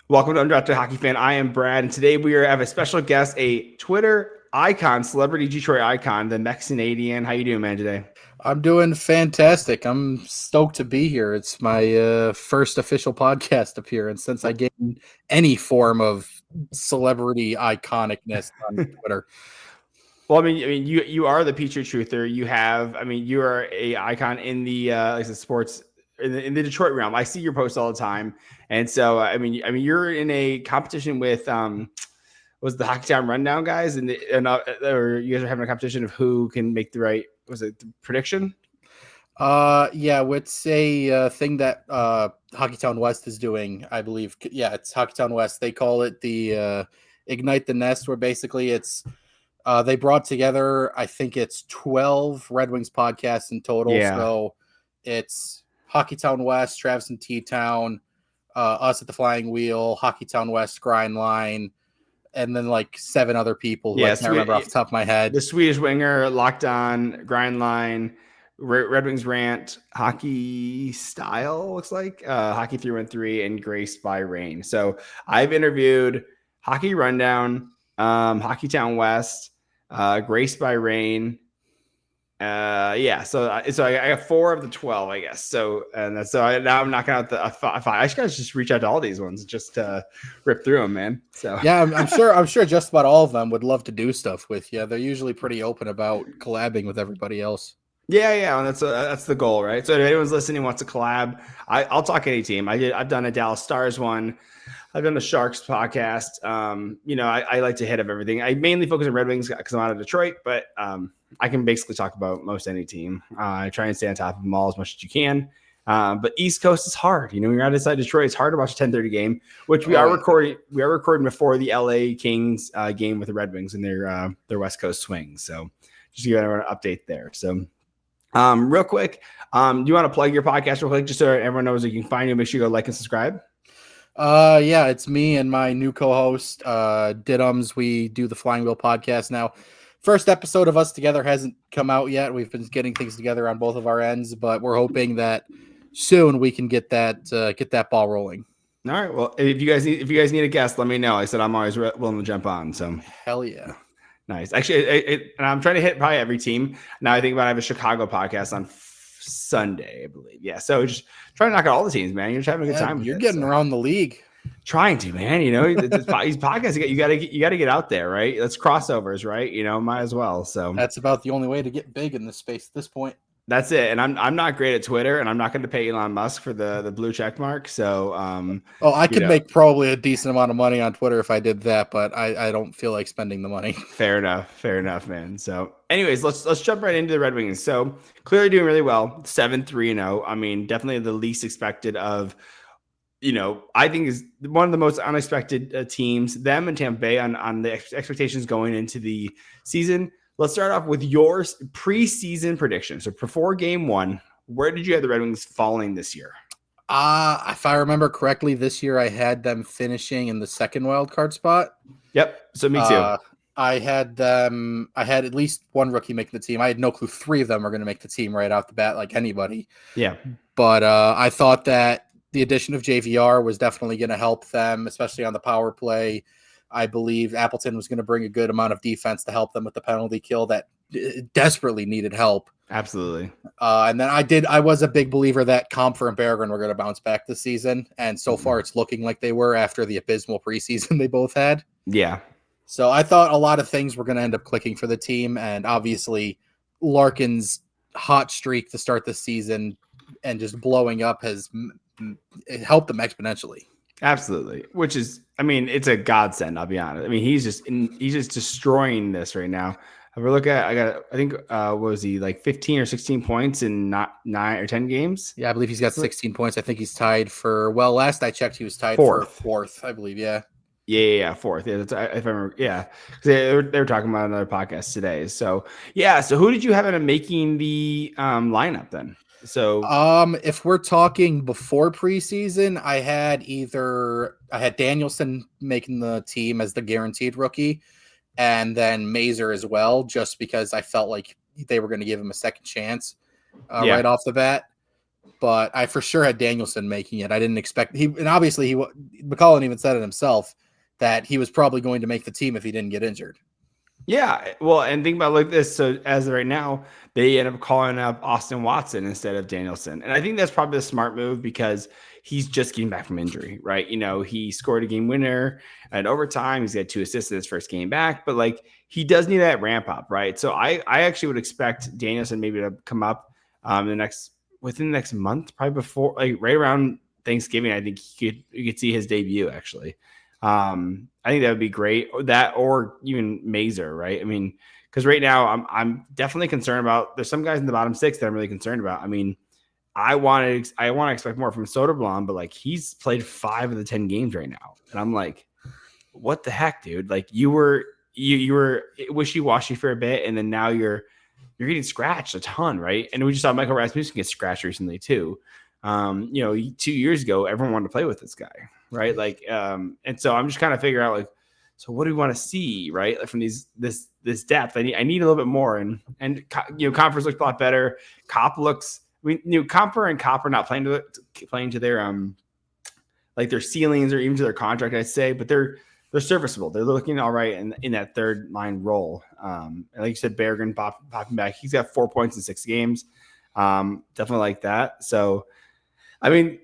Welcome to Undrafted Hockey Fan. I am Brad, and today we have a special guest, a Twitter icon, celebrity Detroit icon, the Mexinadian. How you doing, man, today? I'm doing fantastic. I'm stoked to be here. It's my first official podcast appearance since I gained any form of celebrity iconicness on Twitter. Well, you are the Petrie Truther. You are a icon in the like the sports in the Detroit realm. I see your posts all the time, and so you're in a competition with was the Hockey Town Rundown guys, or you guys are having a competition of who can make the right the prediction? Yeah, it's a thing that Hockeytown West is doing, I believe. Yeah, it's Hockeytown West. They call it the Ignite the Nest, where basically it's they brought together, I think it's 12 Red Wings podcasts in total. Yeah. So it's Hockeytown West, Travis and T-Town, us at the Flying Wheel, Hockeytown West, Grindline, and then like 7 other people who I can't remember off the top of my head. The Swedish Winger, Locked On, Grindline, Red Wings Rant, Hockey Style, looks like, Hockey 313, and Graced by Rain. So I've interviewed Hockey Rundown, Hockey Town West, Graced by Rain. So I got 4 of the 12, I guess. So now I'm knocking out the 5. I should just reach out to all these ones just to rip through them, man. So yeah, I'm sure just about all of them would love to do stuff with you. They're usually pretty open about collabing with everybody else. Yeah, and that's the goal, right? So if anyone's listening wants to collab, I'll talk any team. I've done a Dallas Stars one. I've done the Sharks podcast. I like to hit up everything. I mainly focus on Red Wings because I'm out of Detroit, but I can basically talk about most any team. I try and stay on top of them all as much as you can. But East Coast is hard. When you're outside Detroit, it's hard to watch a 10:30 game, which we are recording. We are recording before the LA Kings game with the Red Wings and their West Coast swing. So just to give everyone an update there. So real quick, do you want to plug your podcast real quick just so everyone knows that you can find you? Make sure you go like and subscribe. Yeah, it's me and my new co-host, Diddums. We do the Flying Wheel podcast now. First episode of us together hasn't come out yet. We've been getting things together on both of our ends, but we're hoping that soon we can get that ball rolling. All right. Well, if you guys need a guest, let me know. I said I'm always willing to jump on. So hell yeah. Nice. Actually, and I'm trying to hit probably every team. Now I think about I have a Chicago podcast on Sunday, I believe. Yeah. So just trying to knock out all the teams, man. You're just having a good time. You're getting around the league. Trying to, man. These podcasts, you got to get out there, right? That's crossovers, right? Might as well. So that's about the only way to get big in this space at this point. That's it. And I'm not great at Twitter, and I'm not going to pay Elon Musk for the blue check mark. So, I could make probably a decent amount of money on Twitter if I did that, but I don't feel like spending the money. Fair enough, man. So, anyways, let's jump right into the Red Wings. So, clearly doing really well, 7-3-0. I mean, definitely the least expected of, I think is one of the most unexpected teams. Them and Tampa Bay on the expectations going into the season. Let's start off with your preseason prediction. So before game 1, where did you have the Red Wings falling this year? If I remember correctly, this year I had them finishing in the second wild card spot. Yep. So me too. I had at least one rookie making the team. I had no clue 3 of them were going to make the team right off the bat, like anybody. Yeah. But I thought that the addition of JVR was definitely going to help them, especially on the power play. I believe Appleton was going to bring a good amount of defense to help them with the penalty kill that desperately needed help. Absolutely. And then I was a big believer that Comfer and Berggren were going to bounce back this season. And so far it's looking like they were after the abysmal preseason they both had. Yeah. So I thought a lot of things were going to end up clicking for the team. And obviously Larkin's hot streak to start the season and just blowing up has helped them exponentially. Absolutely. Which is, it's a godsend, I'll be honest. He's just destroying this right now. If we look at, I think, what was he, like 15 or 16 points in not 9 or 10 games? Yeah, I believe he's got 16 points. I think he's tied for, last I checked, he was tied for fourth, I believe. Yeah. Yeah, fourth. Yeah, if I remember. Yeah, they were talking about another podcast today. So, yeah. So who did you have in making the lineup then? So, if we're talking before preseason, I had Danielson making the team as the guaranteed rookie, and then Mazur as well, just because I felt like they were going to give him a second chance right off the bat. but I for sure had Danielson making it. I didn't expect and obviously McCollum even said it himself that he was probably going to make the team if he didn't get injured. Yeah, well, and think about like this. So as of right now, they end up calling up Austin Watson instead of Danielson, and I think that's probably a smart move because he's just getting back from injury, right? He scored a game winner at overtime. He's got 2 assists in his first game back, but like he does need that ramp up, right? So I actually would expect Danielson maybe to come up within the next month, probably before like right around Thanksgiving. I think you could see his debut actually. I think that would be great. Or even Mazer, right? I mean, because right now I'm definitely concerned about. There's some guys in the bottom 6 that I'm really concerned about. I mean, I want to expect more from Soderblom, but like he's played 5 of the 10 games right now, and I'm like, what the heck, dude? Like you were wishy-washy for a bit, and then now you're getting scratched a ton, right? And we just saw Michael Rasmussen get scratched recently too. 2 years ago, everyone wanted to play with this guy, right? Like, and so I'm just kind of figuring out like, so what do we want to see, right? Like from this depth, I need a little bit more, and Compher's looked a lot better. Cop looks, Compher and Cop are not playing to their like their ceilings or even to their contract, I'd say, but they're serviceable. They're looking all right in that third line role. And like you said, Berggren popping back. He's got 4 points in 6 games. Definitely like that. So, I mean,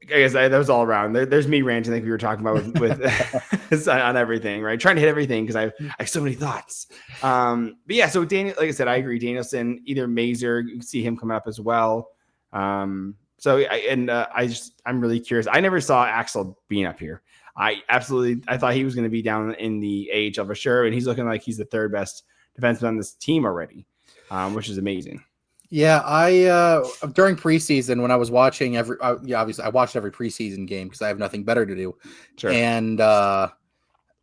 I guess that was all around. There's me ranting like we were talking about with on everything, right? Trying to hit everything because I have so many thoughts. But yeah, so Daniel, like I said, I agree. Danielson, either Mazer, you can see him coming up as well. I'm really curious. I never saw Axel being up here. I thought he was going to be down in the AHL for sure, and he's looking like he's the 3rd best defenseman on this team already, which is amazing. Yeah, I during preseason when I was watching obviously I watched every preseason game because I have nothing better to do. Sure. And when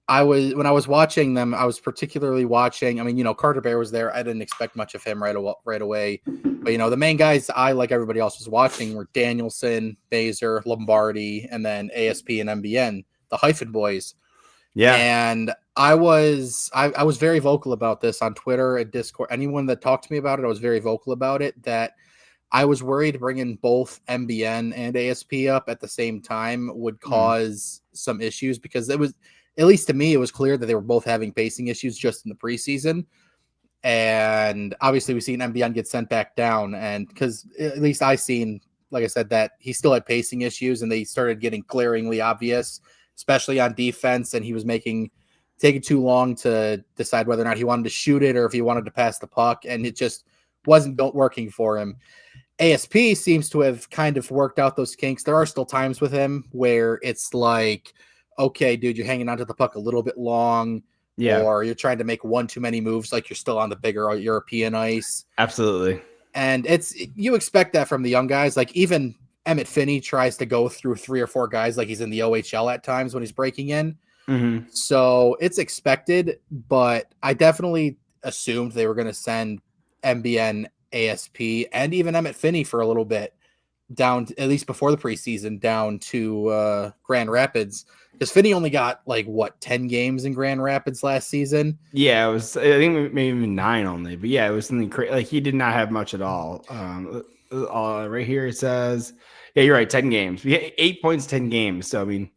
I was watching them, I was particularly watching. I mean, Carter Bear was there. I didn't expect much of him right away. But the main guys I, like everybody else, was watching were Danielson, Mazer, Lombardi, and then ASP and MBN, the hyphen boys. Yeah. And I was very vocal about this on Twitter and Discord. Anyone that talked to me about it, I was very vocal about it, that I was worried bringing both MBN and ASP up at the same time would cause some issues because it was, at least to me, it was clear that they were both having pacing issues just in the preseason. And obviously we've seen MBN get sent back down, and because at least I seen, like I said, that he still had pacing issues and they started getting glaringly obvious, especially on defense, and he was taking too long to decide whether or not he wanted to shoot it or if he wanted to pass the puck, and it just wasn't working for him. ASP seems to have kind of worked out those kinks. There are still times with him where it's like, okay, dude, you're hanging onto the puck a little bit long, or you're trying to make one too many moves like you're still on the bigger European ice. Absolutely. And you expect that from the young guys. Like even Emmitt Finnie tries to go through 3 or 4 guys like he's in the OHL at times when he's breaking in. Mm-hmm. So it's expected, but I definitely assumed they were going to send MBN, ASP, and even Emmitt Finnie for a little bit down, at least before the preseason, down to Grand Rapids, because Finnie only got 10 games in Grand Rapids last season. Yeah, it was, I think maybe 9 only, but yeah, it was something crazy. Like he did not have much at all. Right here it says, yeah, you're right, 10 games. We had 8 points, 10 games. So I mean,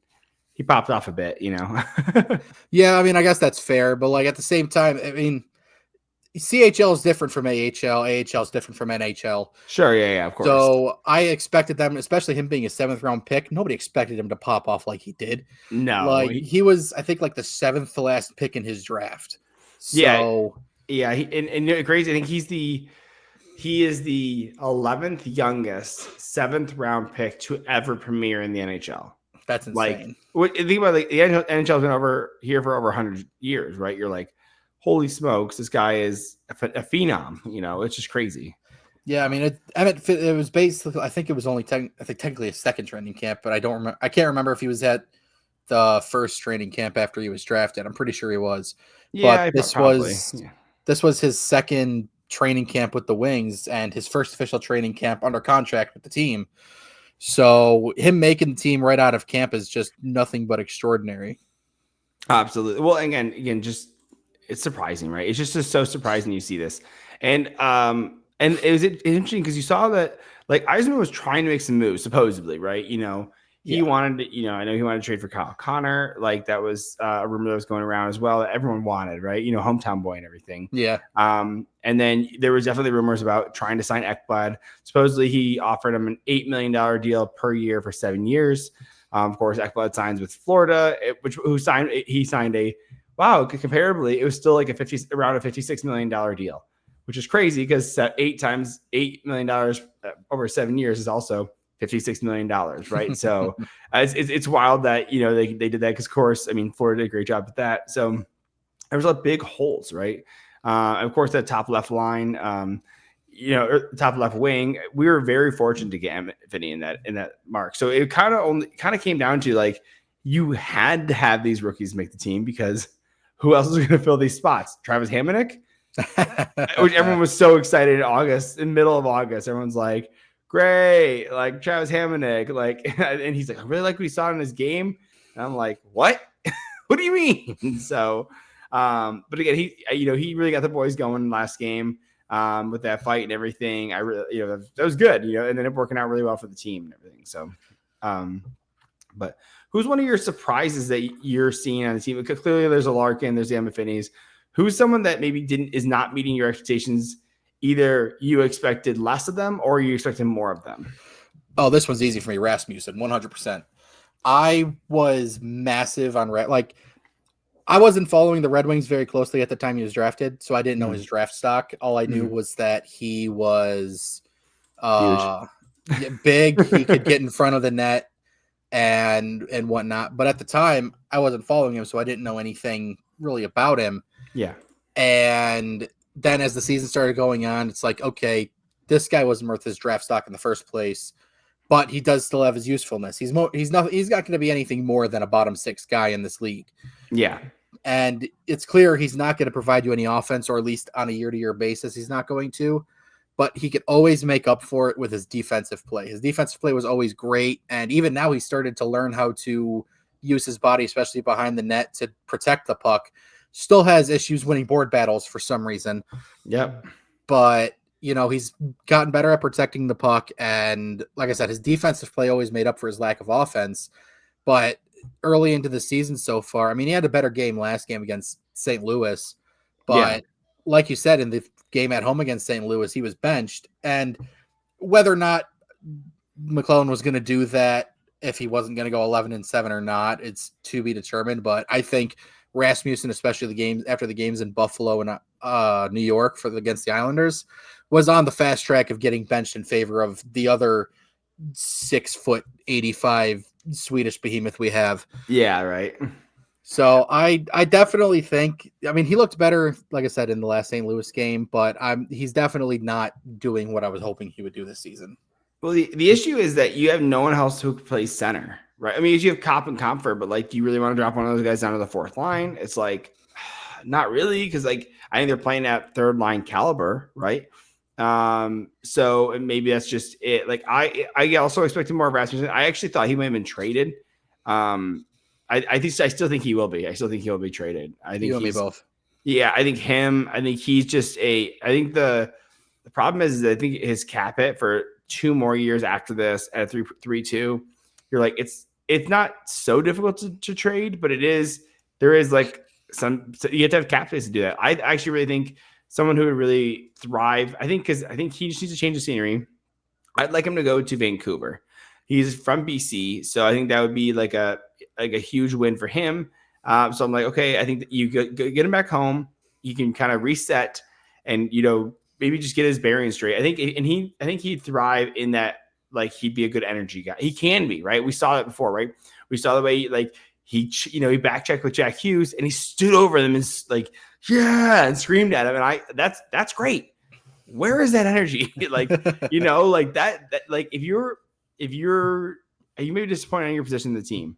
he popped off a bit, Yeah, I mean, I guess that's fair, but at the same time, I mean, CHL is different from AHL. AHL is different from NHL. Sure, yeah, of course. So I expected them, especially him being a 7th round pick. Nobody expected him to pop off like he did. No, he was, I think, the 7th to last pick in his draft. So yeah, and crazy. I think he is the 11th youngest 7th round pick to ever premiere in the NHL. That's insane. Think about the NHL's been over here for over 100 years, right? You're like, holy smokes, this guy is a phenom. It's just crazy. Yeah, I mean, it was basically, I think it was only technically a 2nd training camp, but I don't remember. I can't remember if he was at the 1st training camp after he was drafted. I'm pretty sure he was. Yeah, but this was his 2nd training camp with the Wings and his 1st official training camp under contract with the team. So him making the team right out of camp is just nothing but extraordinary. Absolutely. Well, again, just it's surprising, right? It's just so surprising you see this, and it was interesting because you saw that like Eisman was trying to make some moves, supposedly, right? He Yeah. wanted to, I know he wanted to trade for Kyle Connor. Like that was a rumor that was going around as well that everyone wanted, right? Hometown boy and everything. Yeah. And then there was definitely rumors about trying to sign Ekblad. Supposedly he offered him an $8 million deal per year for 7 years. Of course, Ekblad signs with Florida, he signed comparably, it was still like around a $56 million deal, which is crazy because 8 times $8 million over 7 years is also $56 million, right? So it's wild that, they did that because, of course, I mean, Florida did a great job with that. So there was a big holes, right? Of course, that top left line, top left wing, we were very fortunate to get Emmitt Finnie in that mark. So it kind of came down to like, you had to have these rookies make the team because who else is going to fill these spots? Travis Hamonic, which everyone was so excited in middle of August. Everyone's like, great, like Travis Hamonic, like, and he's like, I really like what he saw in his game. And I'm like, what? What do you mean? So, but again, he really got the boys going last game with that fight and everything. I really, that was good, and ended up working out really well for the team and everything. So, but who's one of your surprises that you're seeing on the team? Because clearly there's a Larkin, there's the Emmitt Finnies. Who's someone that maybe is not meeting your expectations? Either you expected less of them or you expected more of them. Oh, this one's easy for me. Rasmussen, 100%. I was massive on I wasn't following the Red Wings very closely at the time he was drafted, so I didn't know his draft stock. All I knew was that he was big. He could get in front of the net and whatnot. But at the time, I wasn't following him, so I didn't know anything really about him. Yeah. And then as the season started going on, it's like, okay, this guy wasn't worth his draft stock in the first place, but he does still have his usefulness. He's not going to be anything more than a bottom 6 guy in this league. Yeah. And it's clear he's not going to provide you any offense, or at least on a year-to-year basis, he's not going to. But he could always make up for it with his defensive play. His defensive play was always great, and even now he started to learn how to use his body, especially behind the net, to protect the puck. Still has issues winning board battles for some reason. Yep. But, he's gotten better at protecting the puck, and like I said, his defensive play always made up for his lack of offense. But early into the season so far, I mean, he had a better game last game against St. Louis, but like you said, in the game at home against St. Louis, he was benched. And whether or not McClellan was going to do that, if he wasn't going to go 11-7 or not, it's to be determined. But I think Rasmussen, especially after the games in Buffalo and New York against the Islanders, was on the fast track of getting benched in favor of the other 6'85" Swedish behemoth we have. Yeah, right. So I definitely think, I mean, he looked better, like I said, in the last St. Louis game, but he's definitely not doing what I was hoping he would do this season. Well, the issue is that you have no one else who plays center, right? I mean, you have Kopp and Comfort, but like, do you really want to drop one of those guys down to the fourth line? It's like, not really, because like I think they're playing at third line caliber, right? So maybe that's just it. Like I also expected more of Rasmussen. I actually thought he might have been traded. I still think he will be. I still think he'll be traded. I think he's both. Yeah, I think him. I think he's just I think the problem is I think his cap hit for 2 more years after this at 3.32. You're like, it's not so difficult to trade, but there is like you have to have cap space to do that. I actually really think someone who would really thrive, because I think he just needs to change the scenery. I'd like him to go to Vancouver. He's from BC, so I think that would be like a huge win for him. So I'm like, okay, I think that you get him back home. He can kind of reset and maybe just get his bearings straight. I think he'd thrive in that. Like, he'd be a good energy guy. He can be, right? We saw that before, right? We saw the way he back checked with Jack Hughes and he stood over them and like, yeah, and screamed at him. And that's great. Where is that energy? Like, like that, like if you may be disappointed in your position in the team,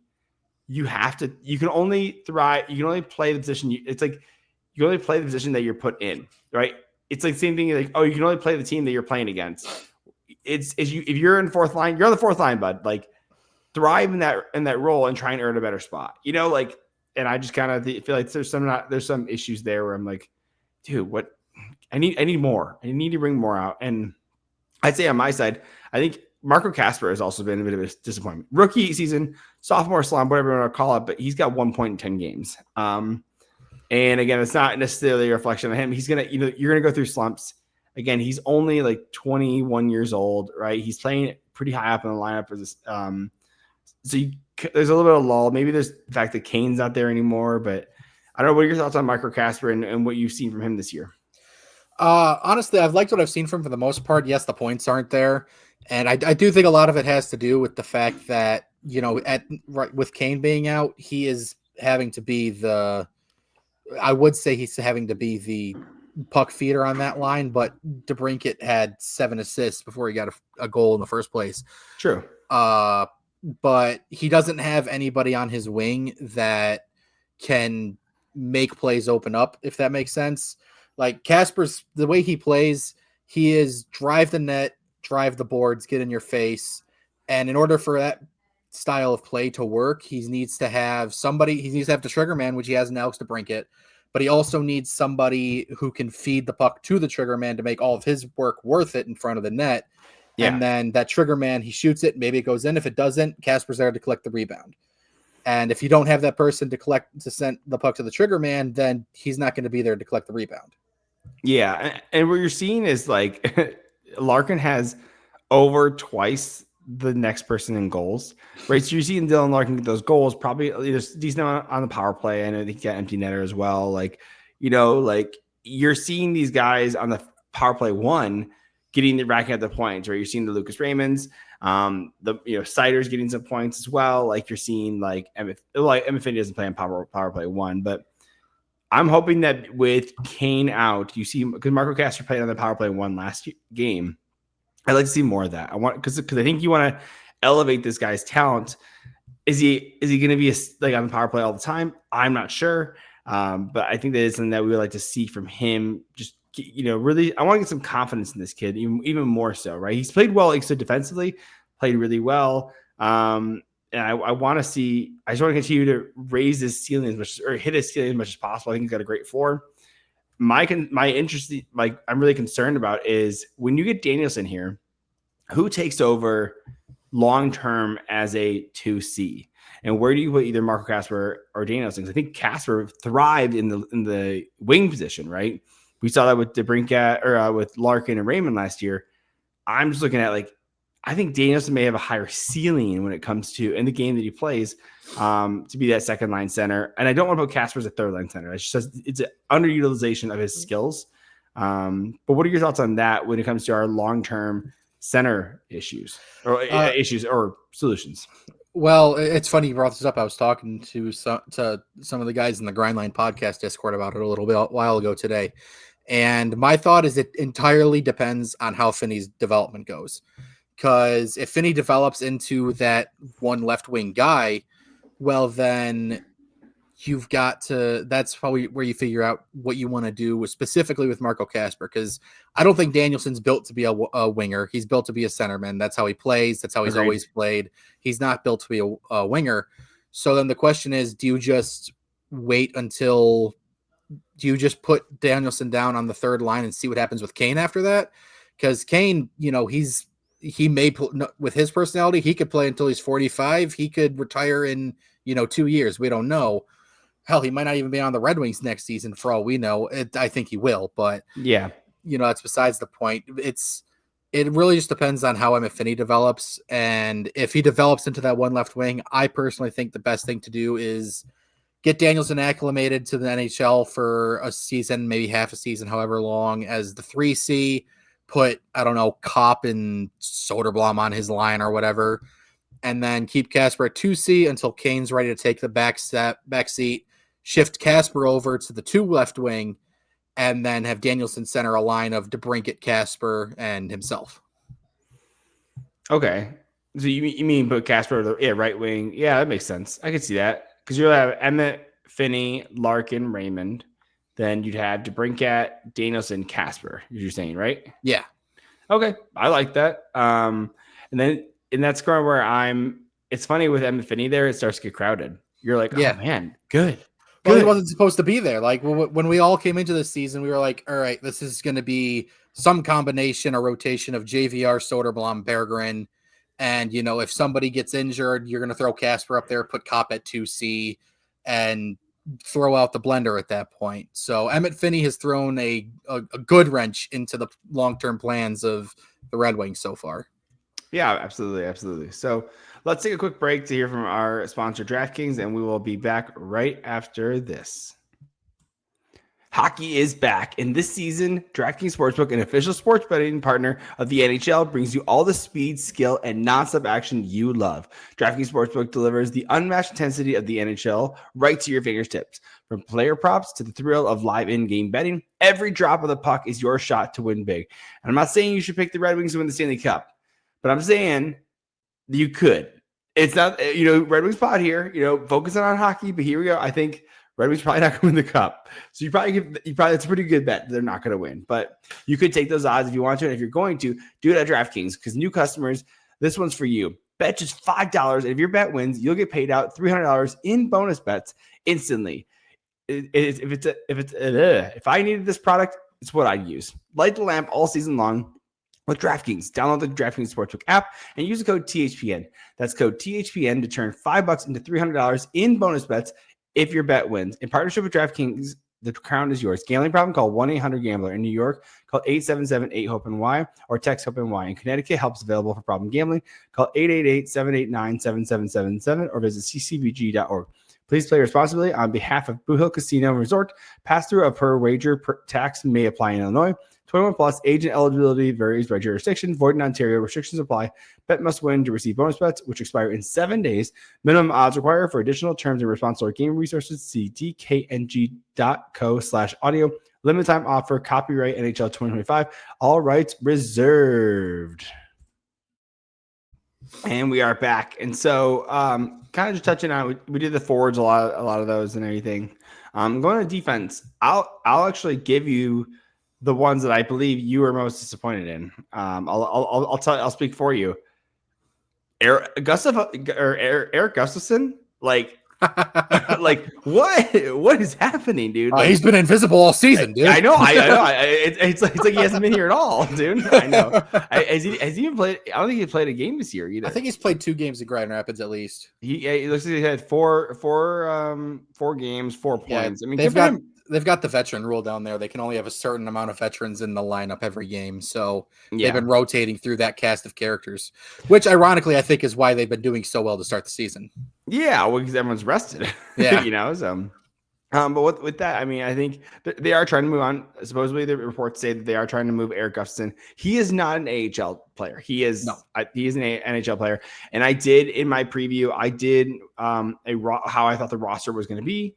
you can only thrive. You can only play the position. It's like, you only play the position that you're put in, right? It's like the same thing. Like, oh, you can only play the team that you're playing against. If you're in fourth line, you're on the fourth line, bud. Like, thrive in that role and try and earn a better spot. And I just kind of feel like there's some issues there where I'm like, dude, what? I need more. I need to bring more out. And I'd say on my side, I think Marco Kasper has also been a bit of a disappointment. Rookie season, sophomore slump, whatever you want to call it, but he's got 1 point in 10 games. And again, it's not necessarily a reflection of him. He's going to, you're going to go through slumps. Again, he's only like 21 years old, right? He's playing pretty high up in the lineup. There's a little bit of lull. Maybe there's the fact that Kane's not there anymore, but I don't know. What are your thoughts on Marco Kasper and what you've seen from him this year? Honestly, I've liked what I've seen from him for the most part. Yes, the points aren't there. And I do think a lot of it has to do with the fact that, with Kane being out, he is having to be I would say he's having to be the puck feeder on that line, but DeBrincat had 7 assists before he got a goal in the first place. True. But he doesn't have anybody on his wing that can make plays open up, if that makes sense. Like Kasper's, the way he plays, he is drive the net, drive the boards, get in your face. And in order for that style of play to work, he needs to have the trigger man, which he has in Alex DeBrincat, but he also needs somebody who can feed the puck to the trigger man to make all of his work worth it in front of the net. Yeah. And then that trigger man, he shoots it, maybe it goes in. If it doesn't, Kasper's there to collect the rebound. And if you don't have that person to send the puck to the trigger man, then he's not going to be there to collect the rebound. Yeah. And what you're seeing is like Larkin has over twice the next person in goals, right? So you're seeing Dylan Larkin get those goals, probably there's decent on the power play. I know he got empty netter as well. Like, you're seeing these guys on the power play one getting racking up the points, right? You're seeing the Lucas Raymonds, Siders getting some points as well. Like you're seeing like Emmitt Finnie doesn't play on power play one, but I'm hoping that with Kane out, you see, because Marco Kasper played on the power play one last game. I'd like to see more of that. Because I think you want to elevate this guy's talent. Is he going to be on the power play all the time? I'm not sure. But I think that is something that we would like to see from him. Just, really, I want to get some confidence in this kid, even more so, right? He's played well, so defensively, played really well. And I want to see, I just want to continue to raise his ceiling hit his ceiling as much as possible. I think he's got a great floor. My interest, like I'm really concerned about, is when you get Danielson here, who takes over long-term as a 2C, and where do you put either Marco Kasper or Danielson? Because I think Kasper thrived in the wing position, right? We saw that with DeBrincat or with Larkin and Raymond last year. I'm just looking at I think Danielson may have a higher ceiling when it comes to in the game that he plays to be that second line center. And I don't want to put Kasper as a third line center. It's just it's an underutilization of his skills. But what are your thoughts on that when it comes to our long-term center issues or solutions? Well, it's funny you brought this up. I was talking to some of the guys in the Grindline podcast Discord about it a while ago today. And my thought is it entirely depends on how Finnie's development goes. Because if Finnie develops into that one left wing guy, well, then you've got to, that's probably where you figure out what you want to do specifically with Marco Kasper. Because I don't think Danielson's built to be a winger. He's built to be a centerman. That's how he plays. That's how he's always played. He's not built to be a winger. So then the question is, do you just put Danielson down on the third line and see what happens with Kane after that? Because Kane, he may, with his personality, he could play until he's 45. He could retire in, 2 years. We don't know. Hell, he might not even be on the Red Wings next season for all we know. I think he will, but yeah, that's besides the point. It really just depends on how Emmitt Finnie develops. And if he develops into that one left wing, I personally think the best thing to do is get Danielson acclimated to the NHL for a season, maybe half a season, however long, as the 3C. Put, I don't know, Kopp and Soderblom on his line or whatever, and then keep Kasper at 2C until Kane's ready to take the back seat, shift Kasper over to the 2 left wing, and then have Danielson center a line of DeBrincat, Kasper, and himself. Okay. So you mean put Kasper right wing? Yeah, that makes sense. I could see that. Because you'll have Emmitt, Finnie, Larkin, Raymond. Then you'd have DeBrincat, Danielson, Kasper, you're saying, right? Yeah. Okay. I like that. And that's going where it's funny with Emmitt Finnie there, it starts to get crowded. You're like, oh man, good. Well, he wasn't supposed to be there. Like when we all came into this season, we were like, all right, this is going to be some combination or rotation of JVR, Soderblom, Berggren. And, if somebody gets injured, you're going to throw Kasper up there, put Kopp at 2C, and throw out the blender at that point. So Emmitt Finnie has thrown a good wrench into the long-term plans of the Red Wings so far. Yeah, absolutely. Absolutely. So let's take a quick break to hear from our sponsor, DraftKings, and we will be back right after this. Hockey is back, and this season, DraftKings Sportsbook, an official sports betting partner of the NHL, brings you all the speed, skill, and nonstop action you love. DraftKings Sportsbook delivers the unmatched intensity of the NHL right to your fingertips. From player props to the thrill of live in-game betting, every drop of the puck is your shot to win big. And I'm not saying you should pick the Red Wings to win the Stanley Cup, but I'm saying you could. It's not, Red Wings pod here, focusing on hockey, but here we go. I think Red Wings probably not going to win the cup. So you probably it's a pretty good bet they're not going to win. But you could take those odds if you want to. And if you're going to, do it at DraftKings, because new customers, this one's for you. Bet just $5. And if your bet wins, you'll get paid out $300 in bonus bets instantly. If I needed this product, it's what I'd use. Light the lamp all season long with DraftKings. Download the DraftKings Sportsbook app and use the code THPN. That's code THPN to turn $5 into $300 in bonus bets if your bet wins. In partnership with DraftKings, the crown is yours. Gambling problem? Call 1-800-GAMBLER. In New York, call 877-8-HOPE-NY or text HOPE-NY. In Connecticut, help's available for problem gambling. Call 888-789-7777 or visit ccbg.org. Please play responsibly on behalf of Blue Hill Casino and Resort. Pass-through of per wager tax may apply in Illinois. 21 plus, age and eligibility varies by jurisdiction. Void in Ontario. Restrictions apply. Bet must win to receive bonus bets, which expire in 7 days. Minimum odds required. For additional terms and responsible game resources, see dkng.co/audio. Limited time offer. Copyright NHL 2025. All rights reserved. And we are back. And so, kind of just touching on, we did the forwards a lot of those and everything. Going to defense, I'll actually give you the ones that I believe you are most disappointed in. I'll speak for you. Eric Gustafsson, like what is happening, dude? Like, he's been invisible all season, dude. I know. It's like he hasn't been here at all, dude. I know. Has he even played? I don't think he played a game this year either. I think he's played 2 games in Grand Rapids at least. He looks like he had four games, 4 points. Yeah, I mean, they've got the veteran rule down there. They can only have a certain amount of veterans in the lineup every game. So they've been rotating through that cast of characters, which ironically, I think is why they've been doing so well to start the season. Yeah. Well, because everyone's rested, yeah, so, but with that, I mean, I think they are trying to move on. Supposedly the reports say that they are trying to move Eric Gustafsson. He is not an AHL player. He is he is an NHL player. And I did in my preview, I did how I thought the roster was going to be.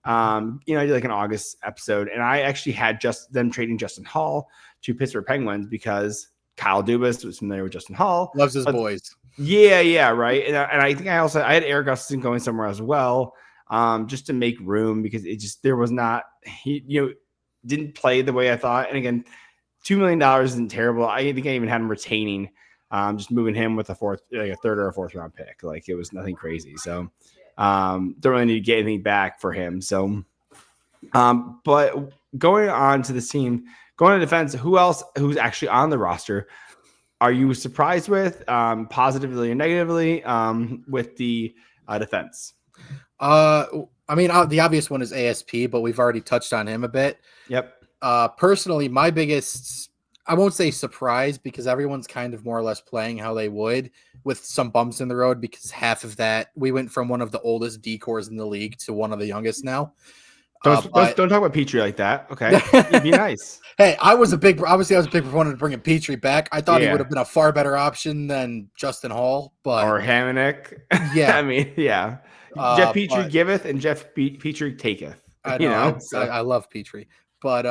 I did like an August episode, and I actually had just them trading Justin Hall to Pittsburgh Penguins because Kyle Dubas was familiar with Justin Hall, loves his boys. Yeah, right. And I think I had Eric Gustafsson going somewhere as well, just to make room because there was not didn't play the way I thought. And again, $2 million isn't terrible. I think I even had him retaining, just moving him with a third or a fourth round pick. Like it was nothing crazy. So. Don't really need to get anything back for him. So, but going on to this team, going to defense, who's actually on the roster are you surprised with, positively or negatively, with the defense? I mean, the obvious one is ASP, but we've already touched on him a bit. Yep. Personally, my biggest, I won't say surprise because everyone's kind of more or less playing how they would with some bumps in the road because half of that, we went from one of the oldest decors in the league to one of the youngest now. Don't talk about Petrie like that. Okay. Be nice. Hey, I was a big proponent of bringing Petrie back. I thought he would have been a far better option than Justin Hall, or Hamonic. Yeah. I mean, yeah. Jeff Petrie giveth and Jeff Petrie taketh. I know. I love Petrie, but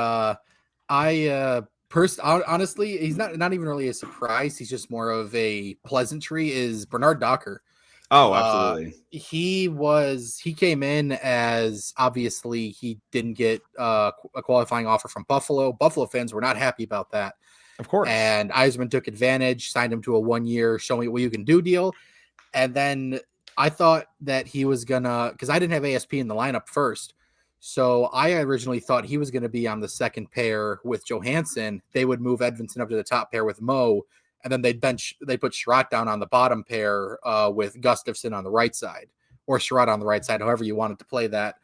honestly, he's not even really a surprise. He's just more of a pleasantry. Is Bernard Docker? Oh, absolutely. He came in as obviously he didn't get a qualifying offer from Buffalo. Buffalo fans were not happy about that, of course. And Eisman took advantage, signed him to a 1-year show me what you can do deal. And then I thought that he was gonna, because I didn't have ASP in the lineup first. So I originally thought he was going to be on the second pair with Johansson. They would move Edvinsson up to the top pair with Mo, and then they put Sherratt down on the bottom pair with Gustafsson on the right side, or Sherratt on the right side, however you wanted to play that.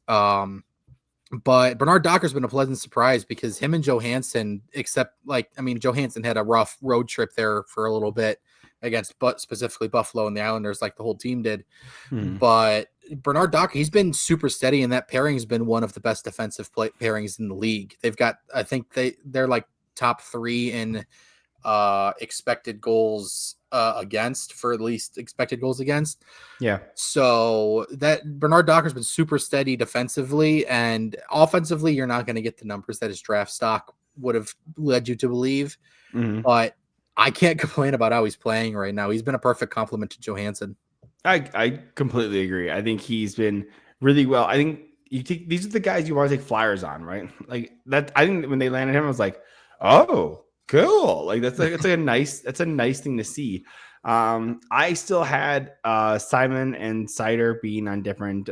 But Bernard Docker's been a pleasant surprise because him and Johansson, Johansson had a rough road trip there for a little bit against, but specifically Buffalo and the Islanders, like the whole team did. But Bernard Docker, he's been super steady, and that pairing has been one of the best defensive pairings in the league. They've got, I think they're like top 3 in expected goals against, for at least expected goals against. Yeah. So that Bernard Docker's been super steady defensively, and offensively, you're not going to get the numbers that his draft stock would have led you to believe. But I can't complain about how he's playing right now. He's been a perfect complement to Johansson. I completely agree. I think he's been really well. I think these are the guys you want to take flyers on, right? Like that. I think when they landed him, I was like, oh, cool. Like that's a nice thing to see. I still had Simon and Cider being on different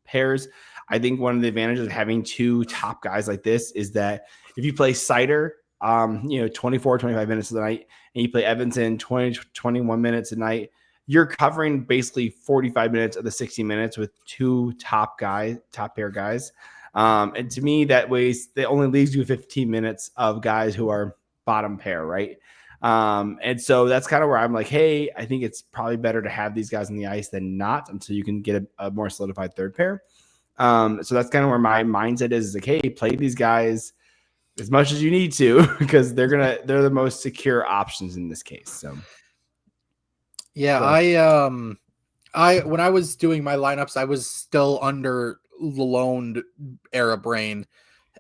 pairs. I think one of the advantages of having 2 top guys like this is that if you play Cider, 24, 25 minutes a night, and you play Edmonton 20, 21 minutes a night, you're covering basically 45 minutes of the 60 minutes with 2 top pair guys. And to me, that only leaves you 15 minutes of guys who are bottom pair, right? And so that's kind of where I'm like, hey, I think it's probably better to have these guys on the ice than not until you can get a more solidified third pair. So that's kind of where my mindset is like, hey, play these guys as much as you need to, because they're the most secure options in this case. So yeah, so. I when I was doing my lineups, I was still under the loaned era brain,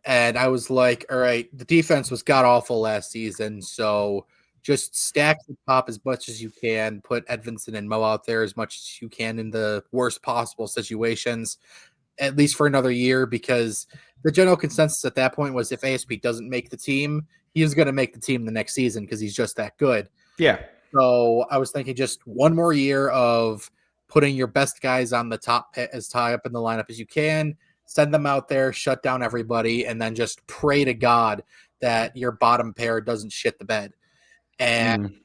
and I was like, all right, the defense was god awful last season, so just stack the top as much as you can, put Edvinsson and Mo out there as much as you can in the worst possible situations, at least for another year, because the general consensus at that point was if ASP doesn't make the team, he was going to make the team the next season because he's just that good. Yeah. So I was thinking just one more year of putting your best guys on the top as high up in the lineup as you can, send them out there, shut down everybody, and then just pray to God that your bottom pair doesn't shit the bed. And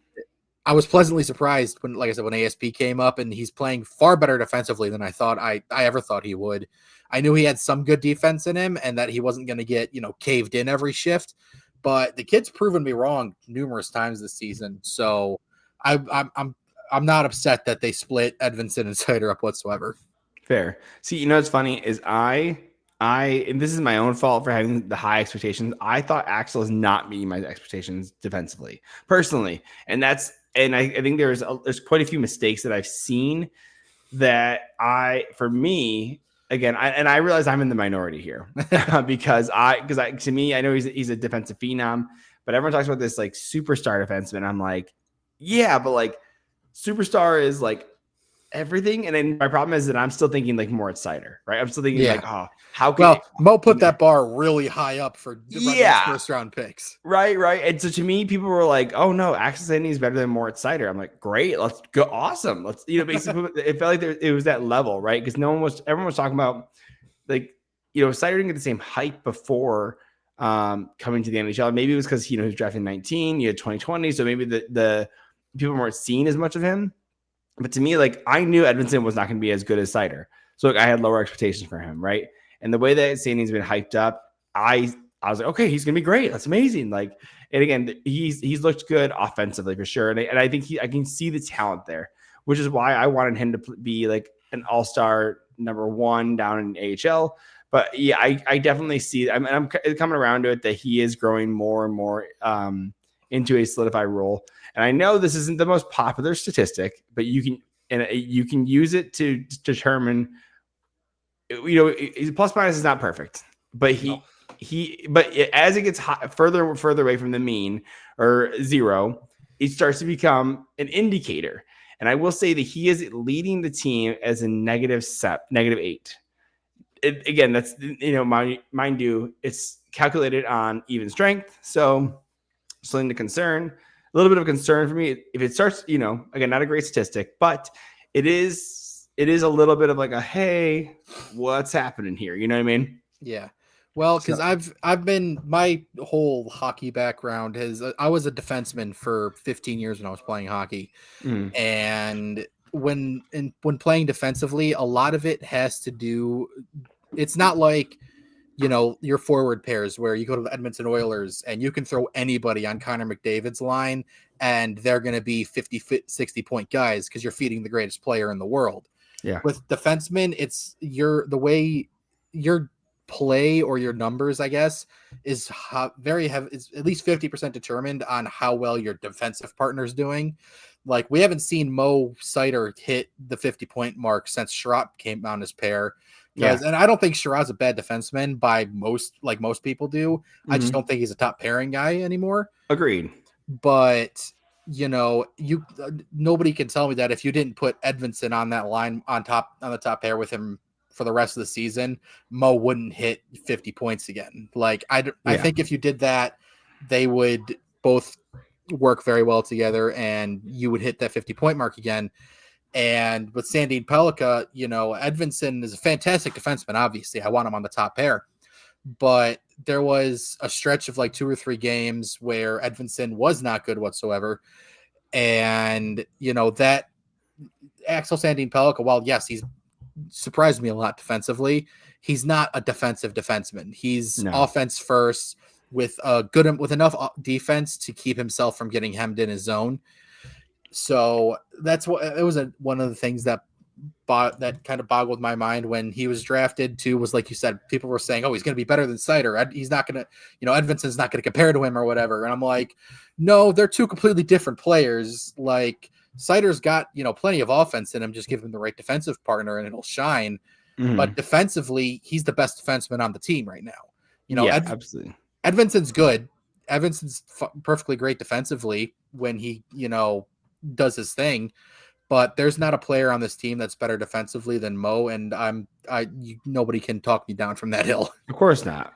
I was pleasantly surprised when, like I said, when ASP came up, and he's playing far better defensively than I thought I ever thought he would. I knew he had some good defense in him and that he wasn't going to get, caved in every shift, but the kid's proven me wrong numerous times this season. So I'm not upset that they split Edvinsson and Cider up whatsoever. Fair. See, what's funny is and this is my own fault for having the high expectations. I thought Axel is not meeting my expectations defensively, personally. And I think there's quite a few mistakes that I've seen that for me, again, I realize I'm in the minority here because to me, I know he's a defensive phenom, but everyone talks about this like superstar defenseman. I'm like, yeah, but like superstar is like everything. And then my problem is that I'm still thinking like more at Cider, right? I'm still thinking like, oh, how can Mo put that bar really high up for first round picks. Right. And so to me, people were like, oh no, Axle Sandin is better than Moritz Cider. I'm like, great, let's go. Awesome. Let's, basically it felt like it was that level, right? Because everyone was talking about like, Cider didn't get the same hype before coming to the NHL. Maybe it was because, he was drafted in 19, you had 2020. So maybe the people weren't seeing as much of him. But to me, like, I knew Edvinsson was not going to be as good as Cider. So I had lower expectations for him, right? And the way that Sandin's been hyped up, I was like, okay, he's going to be great. That's amazing. Like, and again, he's looked good offensively for sure. And I think I can see the talent there, which is why I wanted him to be like an all-star number 1 down in AHL. But yeah, I definitely see, I'm coming around to it that he is growing more and more into a solidified role. And I know this isn't the most popular statistic, but you can use it to determine, his plus minus is not perfect, but but as it gets further and further away from the mean or 0, it starts to become an indicator. And I will say that he is leading the team as a -8. Again, that's, mind you, it's calculated on even strength. So something to concern. A little bit of concern for me if it starts, again, not a great statistic, but it is a little bit of like a, hey, what's happening here? You know what I mean? Yeah. Well, because I've been, my whole hockey background is I was a defenseman for 15 years when I was playing hockey, and when playing defensively, a lot of it has to do. It's not like, your forward pairs where you go to the Edmonton Oilers and you can throw anybody on Connor McDavid's line and they're going to be 50, 60 point guys because you're feeding the greatest player in the world. Yeah. With defensemen, it's the way your play or your numbers, I guess, is very heavy. It's at least 50% determined on how well your defensive partner's doing. Like, we haven't seen Mo Seider hit the 50-point mark since Sherratt came on his pair. And I don't think Sherratt's a bad defenseman by most people do. I just don't think he's a top pairing guy anymore. Agreed. But nobody can tell me that if you didn't put Edvinsson on that line on the top pair with him for the rest of the season, Mo wouldn't hit 50 points again. Like, I think if you did that, they would both work very well together and you would hit that 50-point mark again. And with Sandin-Pellikka, Edvinsson is a fantastic defenseman. Obviously, I want him on the top pair. But there was a stretch of like 2 or 3 games where Edvinsson was not good whatsoever. And, that Axle Sandin-Pellikka, while yes, he's surprised me a lot defensively, he's not a defensive defenseman. He's offense first with enough defense to keep himself from getting hemmed in his zone. So that's what it was. One of the things that kind of boggled my mind when he was drafted too, was like you said, people were saying, oh, he's going to be better than Seider. He's not going to, Edvinson's not going to compare to him or whatever. And I'm like, no, they're two completely different players. Like, Seider's got, plenty of offense in him. Just give him the right defensive partner and it'll shine. But defensively, he's the best defenseman on the team right now. Absolutely. Edvinson's good. Edvinson's perfectly great defensively when he, does his thing, but there's not a player on this team that's better defensively than Mo, and nobody can talk me down from that hill. Of course not.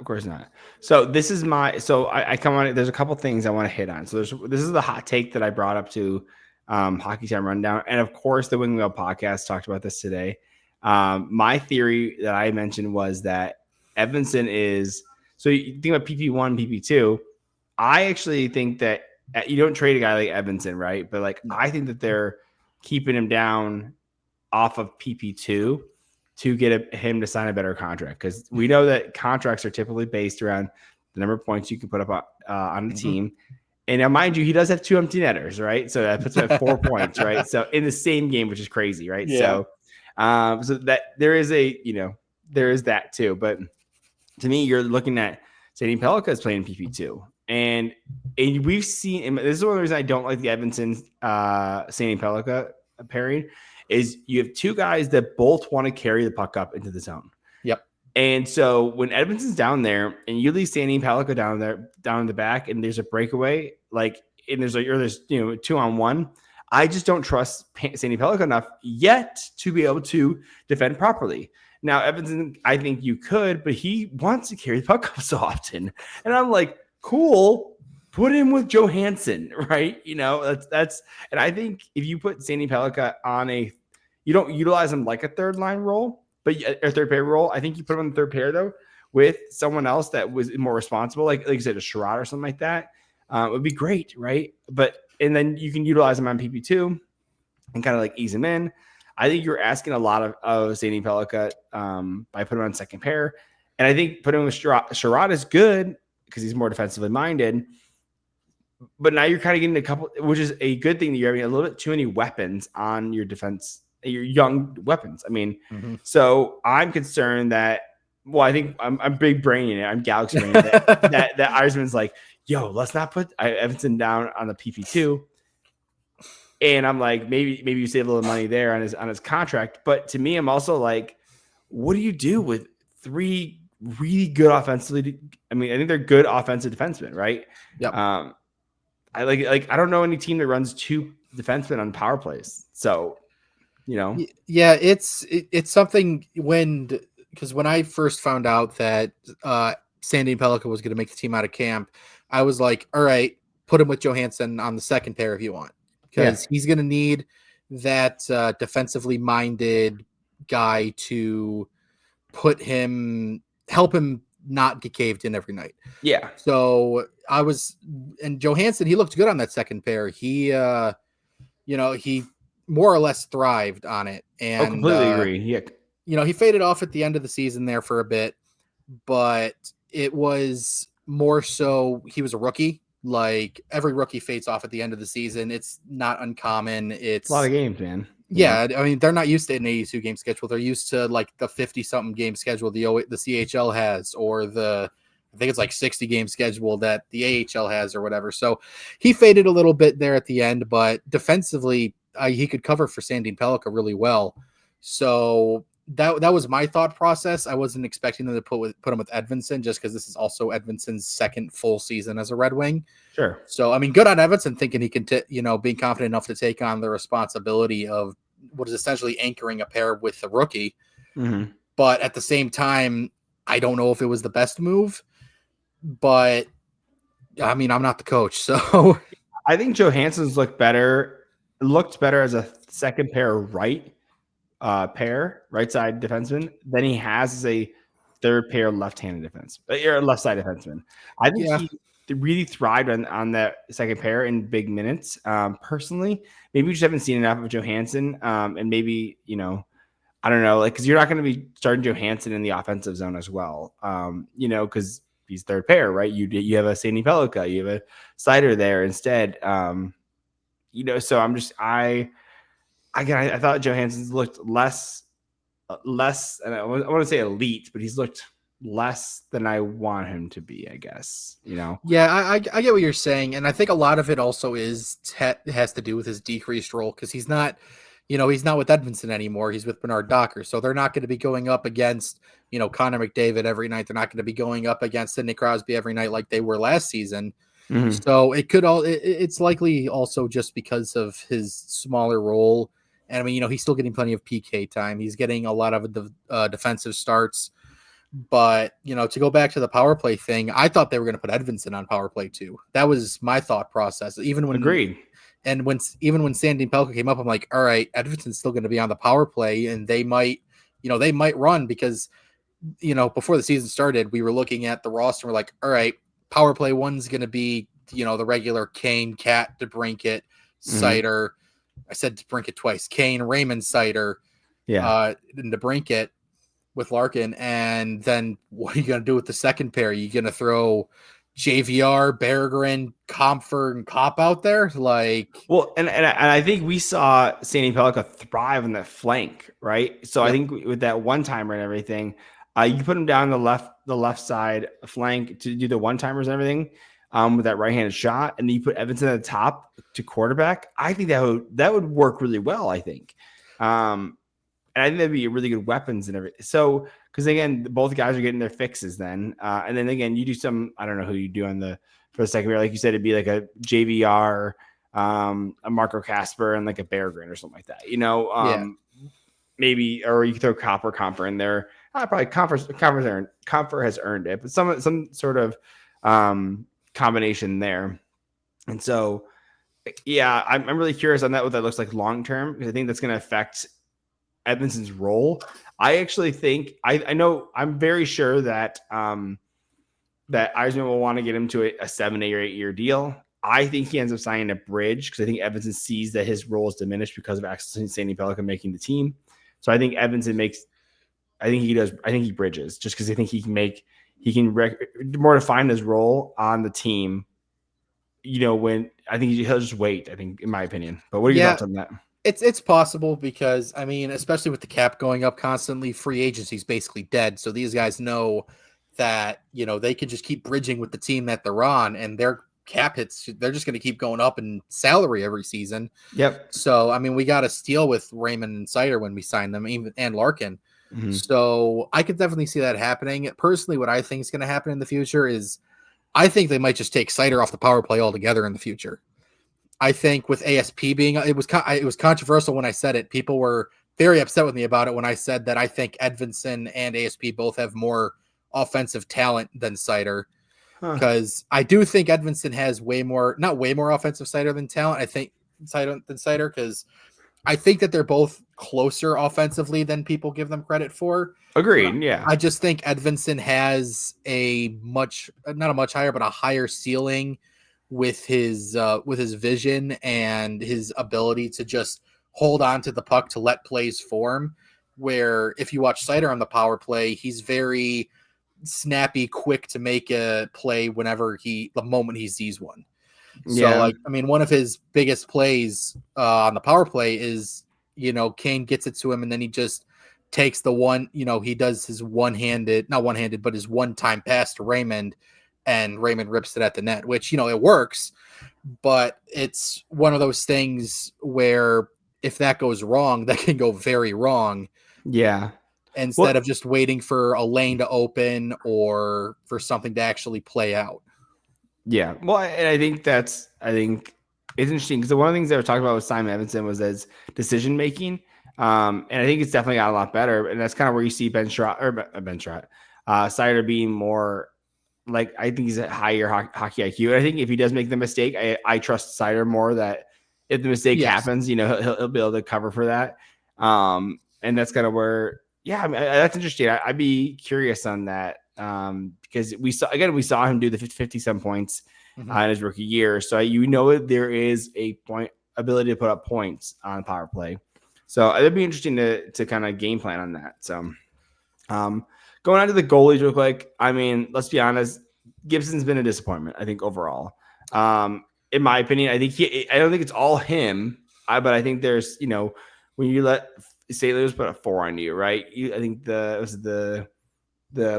So this is I come on. There's a couple things I want to hit on. So this is the hot take that I brought up to Hockey Time Rundown, and of course the Wing Wheel podcast talked about this today. My theory that I mentioned was that Edvinsson is, so you think about PP1, PP2. I actually think that you don't trade a guy like Edvinsson, right? But like, I think that they're keeping him down off of PP2 to get him to sign a better contract, because we know that contracts are typically based around the number of points you can put up on the team. And now, mind you, he does have 2 empty netters, right? So that puts him at 4 points, right? So in the same game, which is crazy, right? Yeah. So that there is there is that too. But to me, you're looking at Sandin-Pellikka is playing PP2. And we've seen, and this is one of the reasons I don't like the Edvinsson Sandin-Pellikka pairing, is you have 2 guys that both want to carry the puck up into the zone. Yep. And so when Edvinson's down there and you leave Sandin-Pellikka down in the back, and there's a breakaway, and there's 2-on-1, I just don't trust Sandin-Pellikka enough yet to be able to defend properly. Now, Edvinsson, I think you could, but he wants to carry the puck up so often. And I'm like, cool, put him with Johansson, right? That's and I think if you put Sandin-Pellikka on you don't utilize him like a third line role, but a third pair role. I think you put him on the third pair though with someone else that was more responsible, like you said, a Sherratt or something like that. It would be great, right? And then you can utilize him on PP2 and kind of like ease him in. I think you're asking a lot of Sandin-Pellikka by putting him on second pair, and I think putting him with Sherratt is good, because he's more defensively minded. But now you're kind of getting a couple, which is a good thing, that you're having a little bit too many weapons on your defense, your young weapons. I mean, so I'm concerned that, I think I'm big braining it. I'm galaxy braining that Irisman's like, yo, let's not put Edvinsson down on the PP2. And I'm like, maybe you save a little money there on his contract. But to me, I'm also like, what do you do with 3 really good offensively? I mean, I think they're good offensive defensemen, right? Yep. I I don't know any team that runs 2 defensemen on power plays. So, yeah, it's something because when I first found out that Sandin-Pellikka was going to make the team out of camp, I was like, all right, put him with Johansson on the second pair if you want, because he's going to need that defensively minded guy to help him not get caved in every night. Yeah. So and Johansson, he looked good on that second pair. He he more or less thrived on it. And completely agree. Yeah. He faded off at the end of the season there for a bit, but it was more so he was a rookie. Like every rookie fades off at the end of the season. It's not uncommon. It's a lot of games, man. Yeah. I mean, they're not used to an 82 game schedule. They're used to like the 50 something game schedule the CHL has, or I think it's like 60 game schedule that the AHL has or whatever. So he faded a little bit there at the end, but defensively he could cover for Sandin-Pellikka really well. So that was my thought process. I wasn't expecting them to put him with Edvinsson, just because this is also Edvinsson's second full season as a Red Wing. Sure. So I mean, good on Edvinsson thinking he can, being confident enough to take on the responsibility of what is essentially anchoring a pair with the rookie. Mm-hmm. But at the same time, I don't know if it was the best move. But I mean, I'm not the coach, so I think Johansson's looked better as a second pair right side defenseman than he has as a third pair left-handed defense or left side defenseman. I think he really thrived on that second pair in big minutes. Personally, maybe we just haven't seen enough of Johansson, and maybe I don't know, because you're not going to be starting Johansson in the offensive zone as well, because he's third pair, right? You have a Sandin-Pellikka, you have a Seider there instead. So I thought Johansson's looked less, and I want to say elite, but he's looked less than I want him to be, I guess. Yeah, I get what you're saying, and I think a lot of it also has to do with his decreased role, because he's not. He's not with Edvinsson anymore. He's with Bernard Docker. So they're not going to be going up against, Connor McDavid every night. They're not going to be going up against Sidney Crosby every night like they were last season. Mm-hmm. So it's likely also just because of his smaller role. And I mean, he's still getting plenty of PK time. He's getting a lot of the defensive starts. But, to go back to the power play thing, I thought they were going to put Edvinsson on power play too. That was my thought process. Agreed. And when Sandin-Pellikka came up, I'm like, all right, Edvinson's still going to be on the power play, and they might run, because, before the season started, we were looking at the roster. We're like, all right, power play one's going to be, the regular Kane, Cat, DeBrincat, Seider. I said DeBrincat twice. Kane, Raymond, Seider, and DeBrincat with Larkin. And then what are you going to do with the second pair? Are you going to throw JVR, Berggren, Comfer, and Kopp out there? And I think we saw Sandin-Pellikka thrive on that flank, right? So I think with that one-timer and everything, you put him down the left side flank to do the one-timers and everything, with that right-handed shot, and then you put Edvinsson at the top to quarterback. I think that would work really well, I think. And I think that'd be really good weapons and everything. So, because again, both guys are getting their fixes then. And then again, you do I don't know who you do for the second pair. Like you said, it'd be like a JVR, a Marco Kasper, and like a Berggren or something like that. Maybe, or you could throw Comfer in there. Probably Comfer has earned it, but some sort of combination there. And so, yeah, I'm really curious on that, what that looks like long term, because I think that's going to affect Edmundsson's role. I actually think I'm very sure that that Eisman will want to get him to a 7 or 8 year deal. I think he ends up signing a bridge, because I think Edvinsson sees that his role is diminished because of Axel Sandin-Pellikka making the team. So I think Edvinsson I think he bridges, just because I think he can more define his role on the team. When I think he'll just wait, I think, in my opinion. But what are your thoughts on that? It's possible, because I mean, especially with the cap going up constantly, free agency is basically dead. So these guys know that, they can just keep bridging with the team that they're on, and their cap hits, they're just going to keep going up in salary every season. Yep. So, I mean, we got to steal with Raymond and Seider when we sign them, and Larkin. Mm-hmm. So I could definitely see that happening. Personally, what I think is going to happen in the future is I think they might just take Seider off the power play altogether in the future. I think with ASP being, it was controversial when I said it. People were very upset with me about it when I said that I think Edvinsson and ASP both have more offensive talent than Seider, because I do think Edvinsson has not way more offensive Seider than talent. I think than Seider, because I think that they're both closer offensively than people give them credit for. Agreed. Yeah. I just think Edvinsson has not a much higher, but a higher ceiling with his vision and his ability to just hold on to the puck to let plays form. Where if you watch Seider on the power play, he's very snappy, quick to make a play the moment he sees one. So, one of his biggest plays on the power play is, Kane gets it to him and then he just takes the one, he does his not one-handed, but his one-time pass to Raymond, and Raymond rips it at the net, which, it works, but it's one of those things where if that goes wrong, that can go very wrong. Yeah. Instead of just waiting for a lane to open or for something to actually play out. Yeah. Well, and I think it's interesting because one of the things that we talked about with Simon Edvinsson was his decision making. And I think it's definitely got a lot better. And that's kind of where you see Seider being more like, I think he's a higher hockey IQ. And I think if he does make the mistake, I trust Seider more that if the mistake happens, he'll be able to cover for that. And that's kind of where, that's interesting. I'd be curious on that. Because we saw him do the 57 points in his rookie year. So there is a ability to put up points on power play. So it'd be interesting to kind of game plan on that. So going on to the goalies real quick. I mean, let's be honest, Gibson's been a disappointment, I think, overall. In my opinion, I don't think it's all him, but I think there's, when you let Sailors put a 4 on you, right? I think the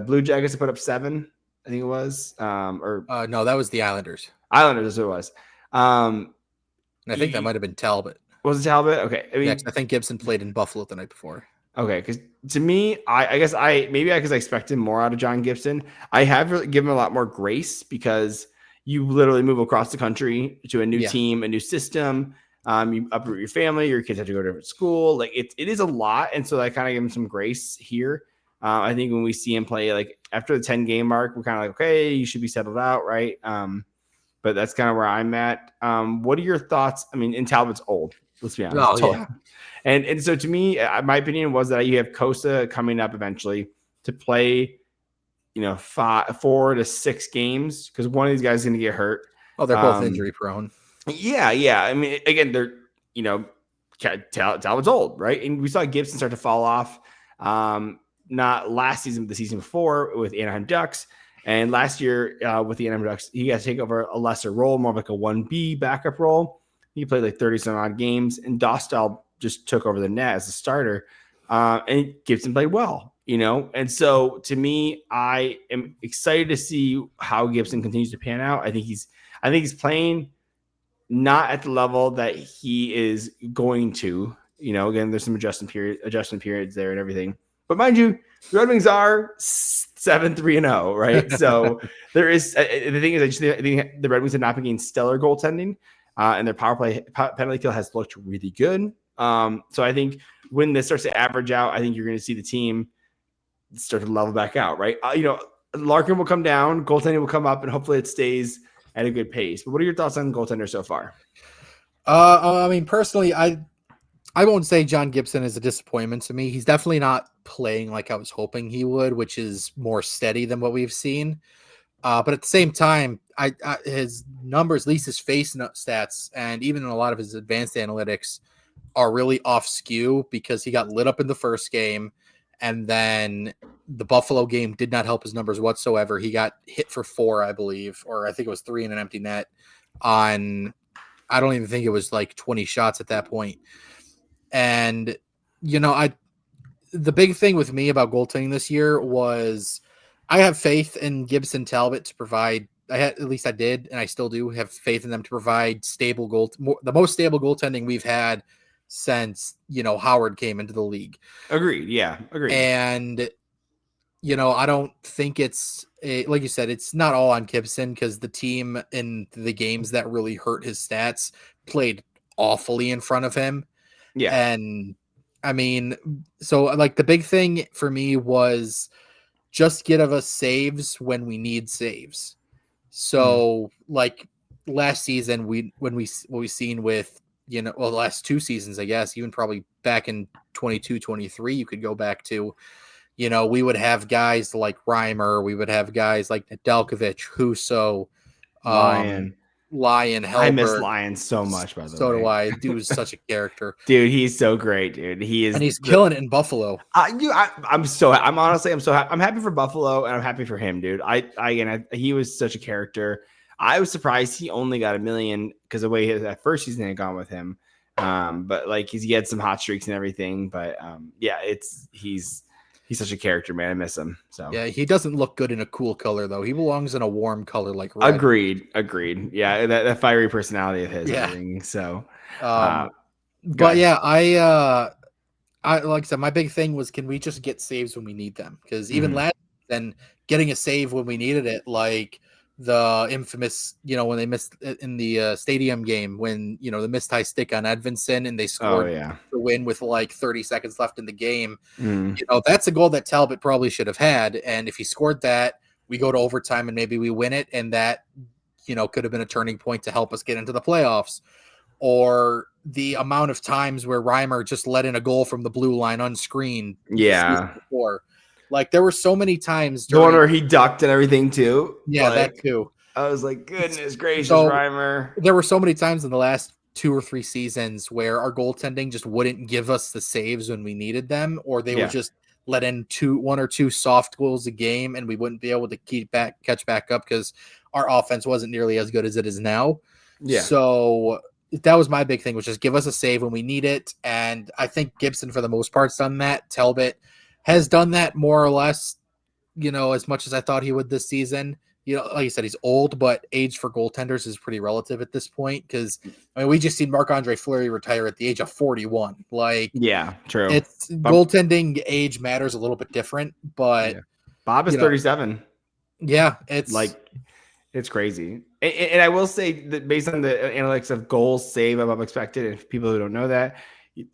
Blue Jackets put up 7, I think it was. No, that was the Islanders. Islanders is what it was. And I think that might have been Talbot. Was it Talbot? Okay. I mean, I think Gibson played in Buffalo the night before. Okay, because to me, I guess because I expected more out of John Gibson. I have given him a lot more grace because you literally move across the country to a new team, a new system. You uproot your family, your kids have to go to a different school. Like it is a lot, and so I kind of give him some grace here. I think when we see him play, like after the 10-game mark, we're kind of like, okay, you should be settled out, right? But that's kind of where I'm at. What are your thoughts? I mean, and Talbot's old. Let's be honest. Oh, yeah. And so to me, my opinion was that you have Costa coming up eventually to play, 4 to 6 games because one of these guys is going to get hurt. Oh, they're both injury prone. Yeah. I mean, again, they're, Talbot's old, right? And we saw Gibson start to fall off. Not last season, but the season before with Anaheim Ducks. And last year with the Anaheim Ducks, he got to take over a lesser role, more of like a 1B backup role. He played like 30-some odd games, and Dostal just took over the net as a starter. And Gibson played well, And so to me, I am excited to see how Gibson continues to pan out. I think he's playing not at the level that he is going to. Again, there's some adjustment periods there and everything. But mind you, the Red Wings are 7-3-0, right? So there is the thing is, I think the Red Wings have not been getting stellar goaltending, and their power play penalty kill has looked really good. So I think when this starts to average out, I think you're going to see the team start to level back out, right? Larkin will come down, goaltending will come up, and hopefully it stays at a good pace. But what are your thoughts on goaltender so far? I mean, personally, I won't say John Gibson is a disappointment to me. He's definitely not playing like I was hoping he would, which is more steady than what we've seen. But at the same time, his numbers, at least his face stats, and even a lot of his advanced analytics are really off skew because he got lit up in the first game. And then the Buffalo game did not help his numbers whatsoever. He got hit for 4, I believe, or I think it was 3 in an empty net on, I don't even think it was like 20 shots at that point. And, the big thing with me about goaltending this year was I have faith in Gibson Talbot to provide, at least I did, and I still do have faith in them to provide the most stable goaltending we've had since, Howard came into the league. Agreed. Yeah. Agreed. And, I don't think like you said, it's not all on Gibson because the team in the games that really hurt his stats played awfully in front of him. Yeah. And I mean, so like the big thing for me was just get us saves when we need saves. So like last season, what we seen with the last 2 seasons, I guess, even probably back in 22, 23, you could go back to, we would have guys like Reimer, we would have guys like Nedeljkovic, Husso, Lion. Lion, I miss Helberg. Lion so much, by the So way. do I. Dude's such a character. Dude, he's so great, dude. He is, and he's killing it in Buffalo. I'm happy for Buffalo, and I'm happy for him, dude. He was such a character. I was surprised he only got $1 million because the way that first season had gone with him. But like he had some hot streaks and everything. But yeah, he's such a character, man. I miss him. So yeah, he doesn't look good in a cool color though. He belongs in a warm color like red. Agreed. Yeah, that fiery personality of his. Yeah. Everything, so, but yeah, I like I said, my big thing was, can we just get saves when we need them? Because even last then getting a save when we needed it, like the infamous, when they missed in the stadium game when the missed high stick on Edvinsson and they scored the win with like 30 seconds left in the game. That's a goal that Talbot probably should have had, and if he scored that, we go to overtime and maybe we win it, and that could have been a turning point to help us get into the playoffs. Or the amount of times where Reimer just let in a goal from the blue line unscreened. Yeah. Before. Like there were so many times. The one where he ducked and everything too. Yeah, that too. I was like, goodness gracious, Reimer. There were so many times in the last 2 or 3 seasons where our goaltending just wouldn't give us the saves when we needed them, or they would just let in 1 or 2 soft goals a game, and we wouldn't be able to catch back up because our offense wasn't nearly as good as it is now. Yeah. So that was my big thing, was just give us a save when we need it. And I think Gibson, for the most part, has done that. Talbot has done that more or less, as much as I thought he would this season. Like you said, he's old, but age for goaltenders is pretty relative at this point. Because we just seen Marc-Andre Fleury retire at the age of 41. Like, yeah, true. It's goaltending age matters a little bit different, but Bob is 37. Yeah, it's like it's crazy. And I will say that based on the analytics of goals save above expected, and people who don't know that,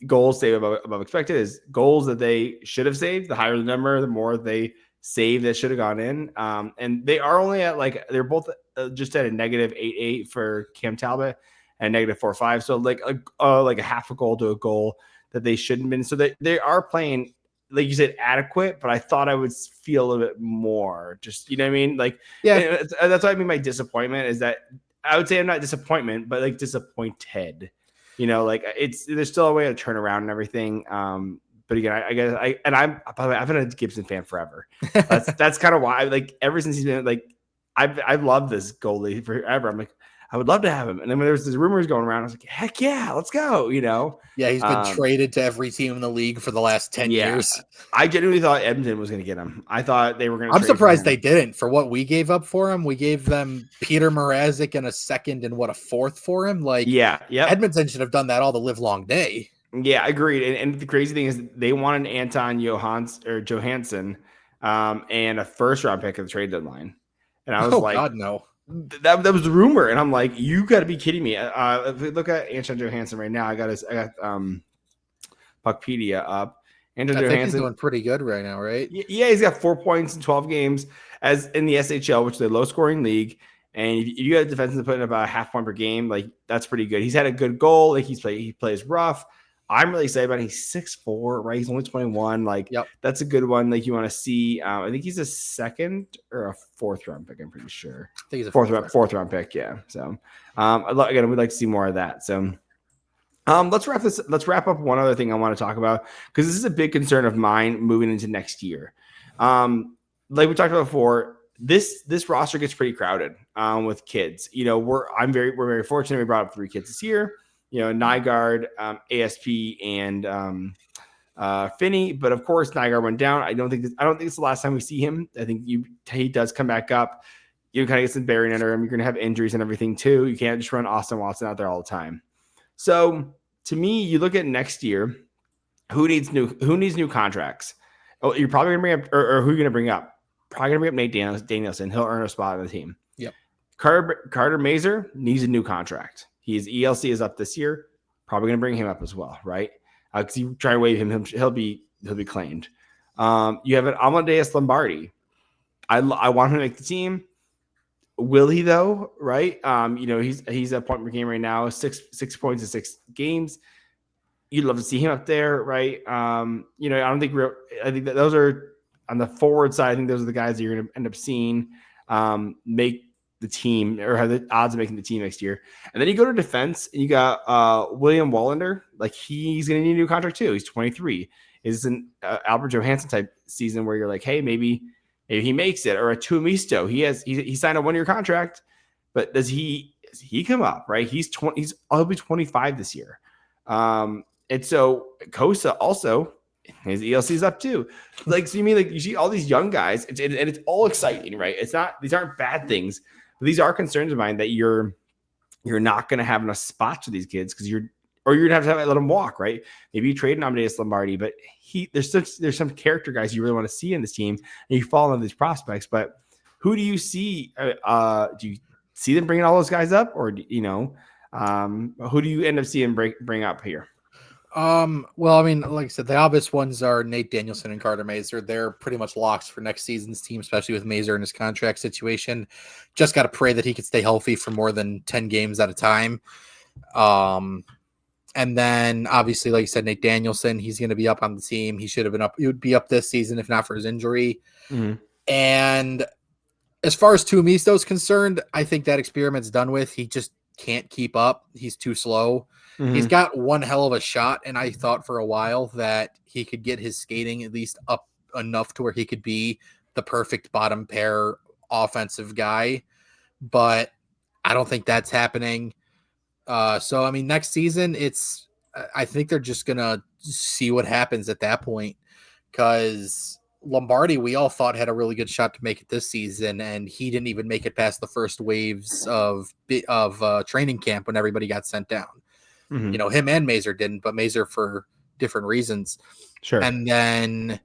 goals save above expected is goals that they should have saved. The higher the number, the more they save that should have gone in. And they are only at they're both just at a -8.8 for Cam Talbot and -4.5. So like a half a goal to a goal that they shouldn't have been. So they are playing, like you said, adequate, but I thought I would feel a little bit more. Just, you know what I mean? Like, yeah, that's what I mean by disappointment, is that I would say I'm not disappointment, but like disappointed. Like there's still a way to turn around and everything. But again, I guess by the way, I've been a Gibson fan forever. That's kind of why, like, ever since he's been I've loved this goalie forever. I'm like, I would love to have him. And then when there was these rumors going around, I was like, heck yeah, let's go. Yeah, he's been traded to every team in the league for the last 10 years. I genuinely thought Edmonton was going to get him. I thought they were going to. I'm surprised they didn't. For what we gave up for him, we gave them Peter Mrazek and a second and a fourth for him. Like, Edmonton should have done that all the live long day. Yeah, agreed. And the crazy thing is they wanted Anton Johansson and a first round pick at the trade deadline. And I was like, God, no. That was the rumor, and I'm like, you got to be kidding me. If we look at Anton Johansson right now, I got Puckpedia up. Anton Johansson, he's doing pretty good right now, right? Yeah, he's got 4 points in 12 games as in the SHL, which is a low scoring league. And if you got a defenseman putting about a half point per game, like, that's pretty good. He's had a good goal. Like, he plays rough. I'm really excited about it. He's 6'4", right? He's only 21. Like, that's a good one. Like, you want to see. I think he's a second or a fourth round pick. I'm pretty sure. I think he's a fourth round pick. Yeah. So, again, we'd like to see more of that. So, let's wrap up one other thing I want to talk about, because this is a big concern of mine moving into next year. Like we talked about before, this roster gets pretty crowded with kids. We're very fortunate. We brought up 3 kids this year. Nygaard, ASP, and Finnie. But of course, Nygaard went down. I don't think it's the last time we see him. I think he does come back up. You kind of get some bearing under him. You're going to have injuries and everything too. You can't just run Austin Watson out there all the time. So to me, you look at next year, who needs new contracts? Oh, you're probably going to bring up, or who are you going to bring up? Probably going to bring up Nate Danielson. He'll earn a spot on the team. Yep. Carter Mazur needs a new contract. His ELC is up this year. Probably going to bring him up as well, right? Because you try to waive him, he'll be claimed. You have an Amadeus Lombardi. I want him to make the team. Will he though? Right? He's at point per game right now, 6 points in 6 games. You'd love to see him up there, right? I think that those are on the forward side. I think those are the guys that you're going to end up seeing make the team or have the odds of making the team next year. And then you go to defense and you got William Wallander. Like he's going to need a new contract too. He's 23. Is an Albert Johansson type season where you're like, hey, maybe he makes it, or a Tuomisto. He signed a 1-year contract, but does he come up, right? He'll be 25 this year. And so Kosa also, his ELC's up too. Like, so you mean like you see all these young guys, and it's all exciting, right? These aren't bad things, but these are concerns of mine that you're not going to have enough spots for these kids because you're going to have to let them walk, right? Maybe you trade Amadeus Lombardi, but there's some character guys you really want to see in this team, and you fall on these prospects. But who do you see? Do you see them bringing all those guys up, or who do you end up seeing bring up here? Well, I mean, like I said, the obvious ones are Nate Danielson and Carter Mazur. They're pretty much locks for next season's team, especially with Mazur in his contract situation. Just got to pray that he can stay healthy for more than 10 games at a time. And then obviously, like you said, Nate Danielson, he's going to be up on the team. He should have been up. He would be up this season if not for his injury. Mm-hmm. And as far as Tuomisto is concerned, I think that experiment's done with. He just can't keep up. He's too slow. Mm-hmm. He's got one hell of a shot, and I thought for a while that he could get his skating at least up enough to where he could be the perfect bottom pair offensive guy, but I don't think that's happening. So, I mean, next season, I think they're just going to see what happens at that point, because Lombardi, we all thought had a really good shot to make it this season, and he didn't even make it past the first waves of training camp when everybody got sent down. Mm-hmm. Him and Mazur didn't, but Mazur for different reasons. Sure. And then,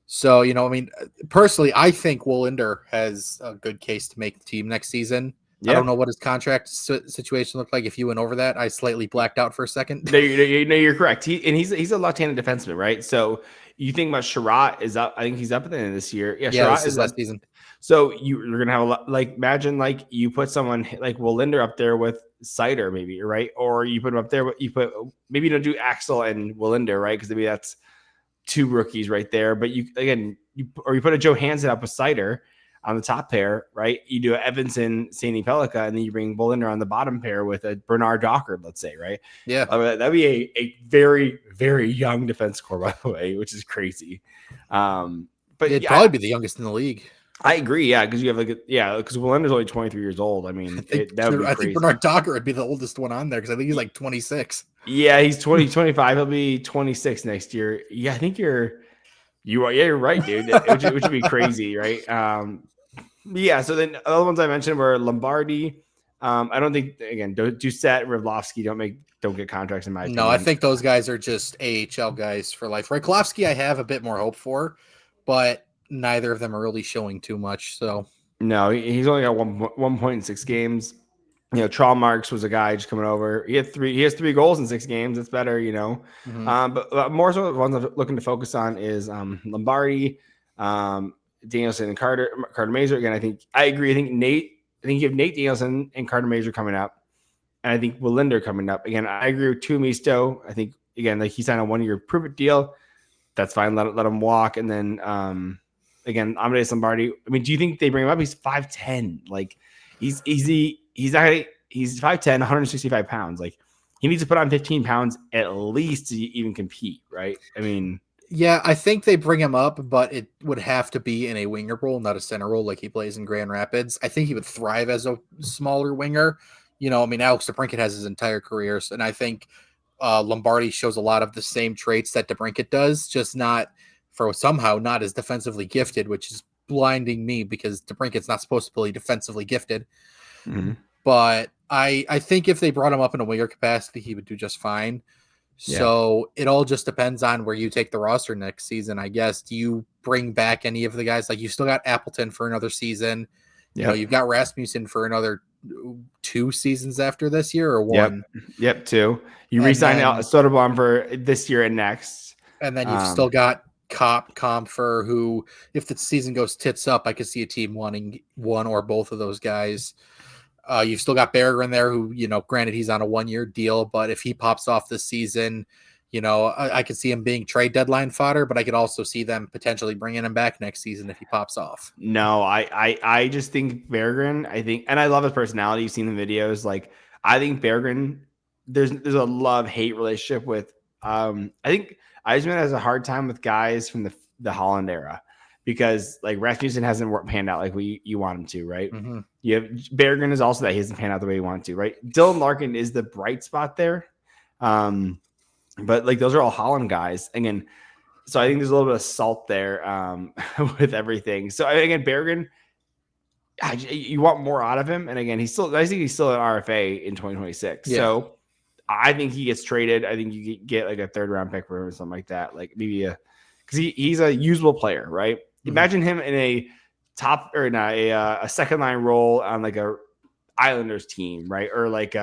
so, I mean, personally, I think Wallander has a good case to make the team next season. Yeah. I don't know what his contract situation looked like. If you went over that, I slightly blacked out for a second. No, you're correct. He's a left-handed defenseman, right? So you think about Sherratt is up. I think he's up at the end of this year. Yeah, Sherratt is last season. So you're gonna have a lot. Like, imagine like you put someone like Wallander up there with Seider, maybe, right? Or you put him up there, but maybe you don't do Axel and Wallander, right? Because maybe that's two rookies right there. But you put a Johansson up with Seider on the top pair, right? You do an Edmonton Sandin-Pellikka, and then you bring Wallander on the bottom pair with a Bernard Dockard, let's say, right? Yeah. That'd be a very, very young defense core, by the way, which is crazy. But it'd probably be the youngest in the league. I agree, yeah, because you have because Wallander's only 23 years old. I mean, that would be crazy. I think Bernard Dockard would be the oldest one on there because I think he's like 26. Yeah, he's 25. He'll be 26 next year. Yeah, I think you're right, dude. which would be crazy, right? Yeah. So then other ones I mentioned were Lombardi. I don't think Doucette, Rivlovsky don't get contracts in my opinion. No, I think those guys are just AHL guys for life. Raykovsky, I have a bit more hope for, but neither of them are really showing too much. So no, he's only got 1 point in 6 games. Trawl Marks was a guy just coming over. He has 3 goals in 6 games. It's better, Mm-hmm. But more so the ones I'm looking to focus on is Lombardi, Danielson and Carter Mazur. Again, I agree. I think you have Nate Danielson and Carter Mazur coming up, and I think Wallander coming up. Again, I agree with Tuomisto. I think again, like he signed a 1-year prove-it deal. That's fine. Let him walk, and then again, Amadeus Lombardi. I mean, do you think they bring him up? He's 5'10". Like he's 5'10", 165 pounds. Like he needs to put on 15 pounds at least to even compete, right? I mean, yeah, I think they bring him up, but it would have to be in a winger role, not a center role like he plays in Grand Rapids. I think he would thrive as a smaller winger. I mean, Alex DeBrincat has his entire career, and I think Lombardi shows a lot of the same traits that DeBrincat does, just not as defensively gifted, which is blinding me because DeBrincat's not supposed to play defensively gifted. Mm-hmm. But I think if they brought him up in a winger capacity, he would do just fine. Yeah. So it all just depends on where you take the roster next season, I guess. Do you bring back any of the guys? Like, you still got Appleton for another season. Yep. You've got Rasmussen for another 2 seasons after this year, or 1? Yep, 2. You re-sign Soderblom for this year and next. And then you've still got Comfer, who, if the season goes tits up, I could see a team wanting one or both of those guys. You've still got Bergeron there, who, granted he's on a 1-year deal, but if he pops off this season, I could see him being trade deadline fodder, but I could also see them potentially bringing him back next season if he pops off. No, I just think Bergeron, and I love his personality. You've seen the videos. Like, I think Bergeron, there's a love-hate relationship with, I think Eisman has a hard time with guys from the Holland era because, like, Rasmussen hasn't panned out like you want him to, right? Mm-hmm. You have Bergeron is also that he hasn't panned out the way you want to, right? Dylan Larkin is the bright spot there. But like those are all Holland guys. Again, so I think there's a little bit of salt there with everything. So again, Bergeron, you want more out of him. And again, I think he's still an RFA in 2026. Yeah. So I think he gets traded. I think you get like a 3rd round pick for him or something like that. Like maybe because he's a usable player, right? Mm-hmm. Imagine him in a top or not a second line role on like a Islanders team, right? Or like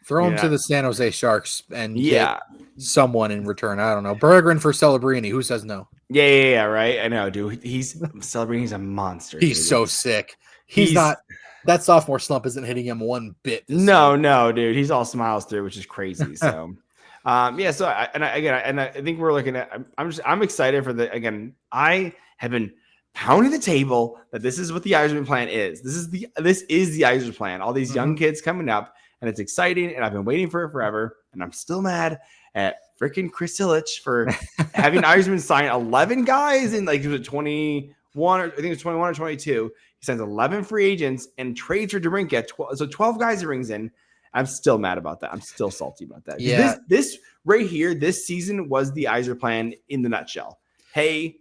throw him to the San Jose Sharks and get someone in return. I don't know. Bergeron for Celebrini. Who says no? Yeah, right. I know, dude. Celebrini. A monster. He's so sick. He's not. That sophomore slump isn't hitting him one bit. No, dude. He's all smiles through, which is crazy. So, So I think we're looking at. I'm excited for I have been pounding the table that this is what the Yzerman plan is. This is the Yzerman plan. All these young kids coming up, and it's exciting. And I've been waiting for it forever. And I'm still mad at freaking Chris Ilitch for having Yzerman sign 11 guys in like it was 21 or I think it was 21 or 22. He signs 11 free agents and trades for DeBrincat. So 12 guys he brings in. I'm still mad about that. I'm still salty about that. Yeah. This right here, this season was the Yzer plan in the nutshell. Hey,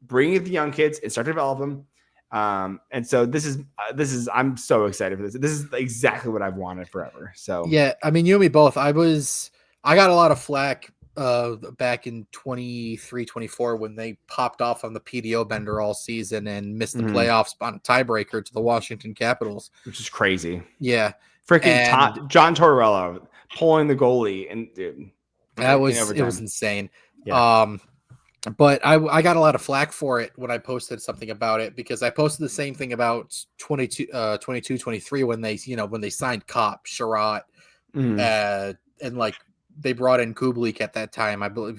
bring in the young kids and start to develop them. And so this is I'm so excited for this. This is exactly what I've wanted forever. So yeah, I mean, you and me both. I got a lot of flack back in 23-24 when they popped off on the PDO bender all season and missed the playoffs on a tiebreaker to the Washington Capitals, which is crazy. Yeah, freaking John Tortorella pulling the goalie, and dude, it was insane. Yeah. But I got a lot of flack for it when I posted something about it because I posted the same thing about 22-23 when they signed Kopp, Sherratt, and like they brought in Kubalik at that time. I believe,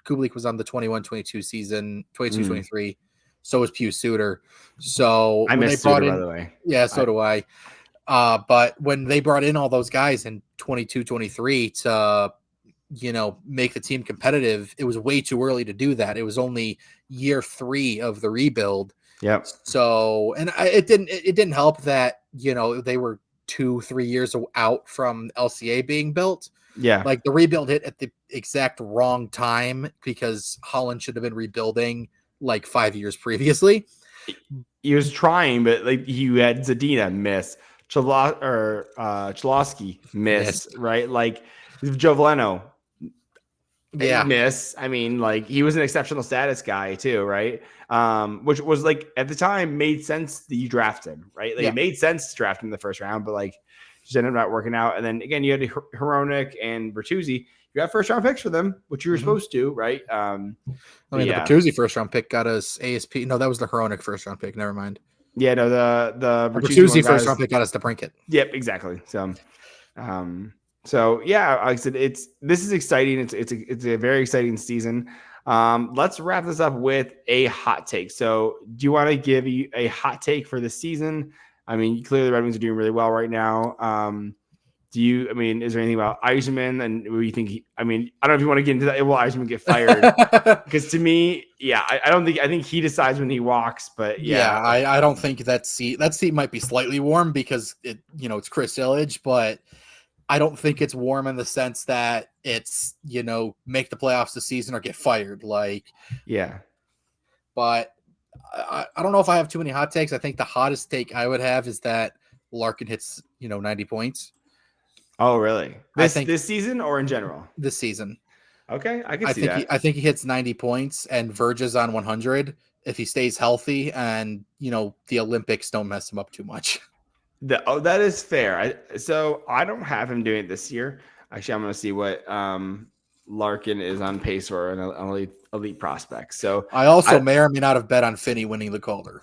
Kubalik was on the 21-22 season, 22-23. So was Pius Suter. So I missed Suter, by the way. Yeah, so do I. But when they brought in all those guys in 22-23 to make the team competitive, it was way too early to do that. It was only year 3 of the rebuild. Yep. So, and it didn't help that, they were 2-3 years out from LCA being built. Yeah. Like the rebuild hit at the exact wrong time because Holland should have been rebuilding like 5 years previously. He was trying, but like you had Zadina miss, Cholowski miss, right? Like Joe Veleno miss. I mean, like he was an exceptional status guy too, right? Which was like at the time made sense that you draft him, right? Like it made sense to draft him in the first round, but like just ended up not working out. And then again, you had Hronek and Bertuzzi. You got 1st round picks for them, which you were supposed to, right? The Bertuzzi 1st round pick got us ASP. No, that was the Hronek 1st round pick. Never mind. Yeah, no, the Bertuzzi 1st round pick got us the Brinkett. Yep, exactly. So, yeah, like I said, this is exciting. It's a very exciting season. Let's wrap this up with a hot take. So, do you want to give you a hot take for the season? I mean, clearly the Red Wings are doing really well right now. Is there anything about Yzerman and what you think? I don't know if you want to get into that. Will Yzerman get fired? Because to me, I think he decides when he walks, but I don't think that seat might be slightly warm because it's Chris Ilitch, but I don't think it's warm in the sense that it's, make the playoffs this season or get fired. But I don't know if I have too many hot takes. I think the hottest take I would have is that Larkin hits, 90 points. Oh, really? This season or in general? This season. Okay, I can see that. I think he hits 90 points and verges on 100 if he stays healthy and, the Olympics don't mess him up too much. That is fair. So I don't have him doing it this year. Actually, I'm going to see what Larkin is on pace for, and elite prospects. So I also may or may not have bet on Finnie winning the Calder.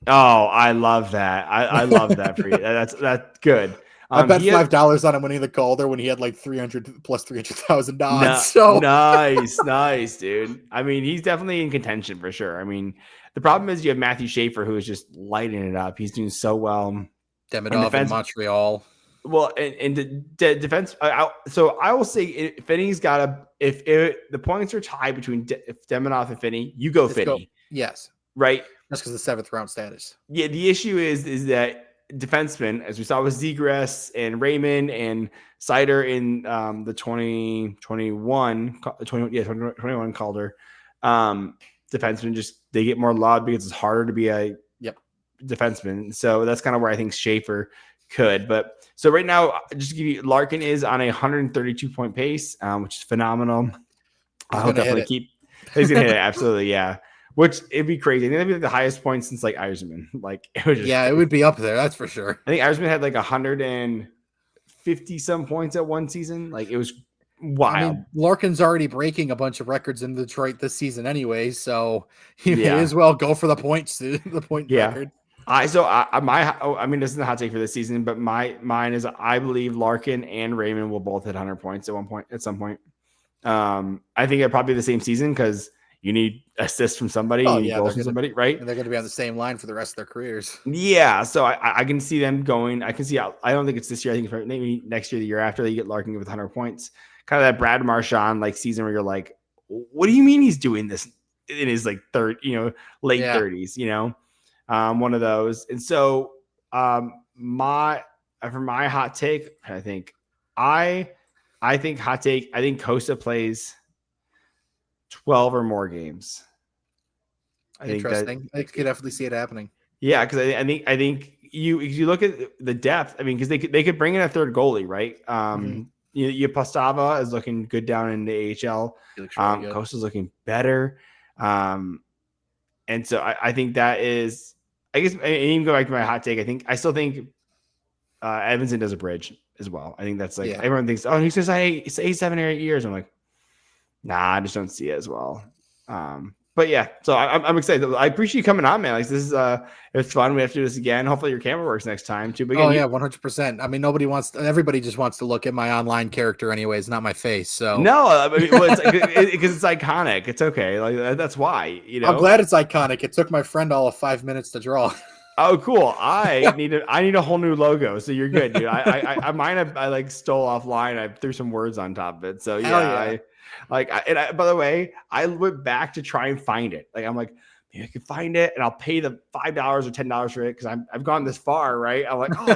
Oh, I love that. I love that for you. That's good. I bet $5 on him winning the Calder when he had like 300 plus 300,000 odds. So nice, dude. I mean, he's definitely in contention for sure. I mean, the problem is you have Matthew Schaefer, who is just lighting it up. He's doing so well. Demidov in Montreal. Well, and the defense. So I will say, Finnie's got a. If the points are tied between Demidov and Finnie, you go Finnie. Yes, right. That's because the 7th round status. Yeah, the issue is that defensemen, as we saw with Zegras and Raymond and Sider in the 2021 Calder, defensemen they get more love because it's harder to be a defenseman. So that's kind of where I think Schaefer could. But so right now, just to give you, Larkin is on a 132 point pace, which is phenomenal. I'll definitely keep. He's gonna hit it, absolutely, yeah. Which it'd be crazy. I think that'd be like the highest point since like Yzerman. Like it was it would be up there. That's for sure. I think Yzerman had like 150 some points at one season. Like it was wild. I mean, Larkin's already breaking a bunch of records in Detroit this season anyway, so he may as well go for the points. The point record. I mean, this isn't a hot take for this season, but mine is I believe Larkin and Raymond will both hit 100 points at some point. I think it'll probably be the same season because you need assists from somebody, goals from somebody, right? And they're going to be on the same line for the rest of their careers. Yeah, so I can see them going. I can see. I don't think it's this year. I think it's maybe next year, the year after, you get Larkin with 100 points. Kind of that Brad Marchand like season where you're like, what do you mean he's doing this in his like late 30s? One of those. And so for my hot take, I think Costa plays 12 or more games. Interesting. I could definitely see it happening. Yeah, because I think you look at the depth. I mean, because they could bring in a third goalie, right? You Postava is looking good down in the AHL. Really Costa's looking better, and so I think that is. I guess I even go back to my hot take. I still think Edmonton does a bridge as well. I think that's like everyone thinks. Oh, he's just like 7 or 8 years. I'm like, nah, I just don't see it as well. But yeah, so I'm excited. I appreciate you coming on, man. Like this is it's fun. We have to do this again. Hopefully your camera works next time too. But again, 100%. I mean, everybody just wants to look at my online character anyways, not my face. So no, I mean, because it's iconic. It's okay. Like that's why, I'm glad it's iconic. It took my friend all of 5 minutes to draw. Oh, cool. I need a whole new logo. So you're good, dude. I like stole offline. I threw some words on top of it. So yeah. By the way, I went back to try and find it. Like I'm like, maybe I can find it, and I'll pay the $5 or $10 for it because I've gone this far, right? I'm like, and I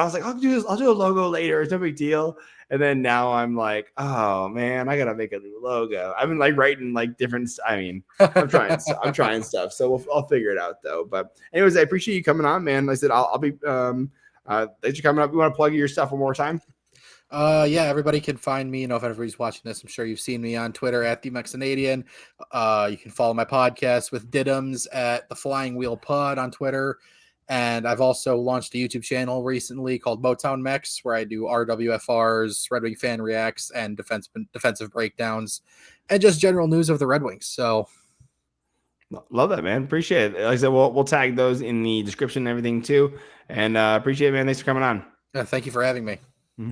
was like, I'll do a logo later. It's no big deal. And then now I'm like, oh man, I gotta make a new logo. I've been like writing like different. I mean, I'm trying stuff. So I'll figure it out though. But anyways, I appreciate you coming on, man. Like I said I'll be thanks for coming up. You want to plug your stuff one more time? Everybody can find me. If everybody's watching this, I'm sure you've seen me on Twitter at the Mexinadian. You can follow my podcast with Diddums at the Flying Wheel Pod on Twitter. And I've also launched a YouTube channel recently called Motown Mex, where I do RWFRs, Red Wing fan reacts, and defensive breakdowns, and just general news of the Red Wings. So love that, man. Appreciate it. Like I said, we'll tag those in the description and everything too. And appreciate it, man. Thanks for coming on. Thank you for having me. Mm-hmm.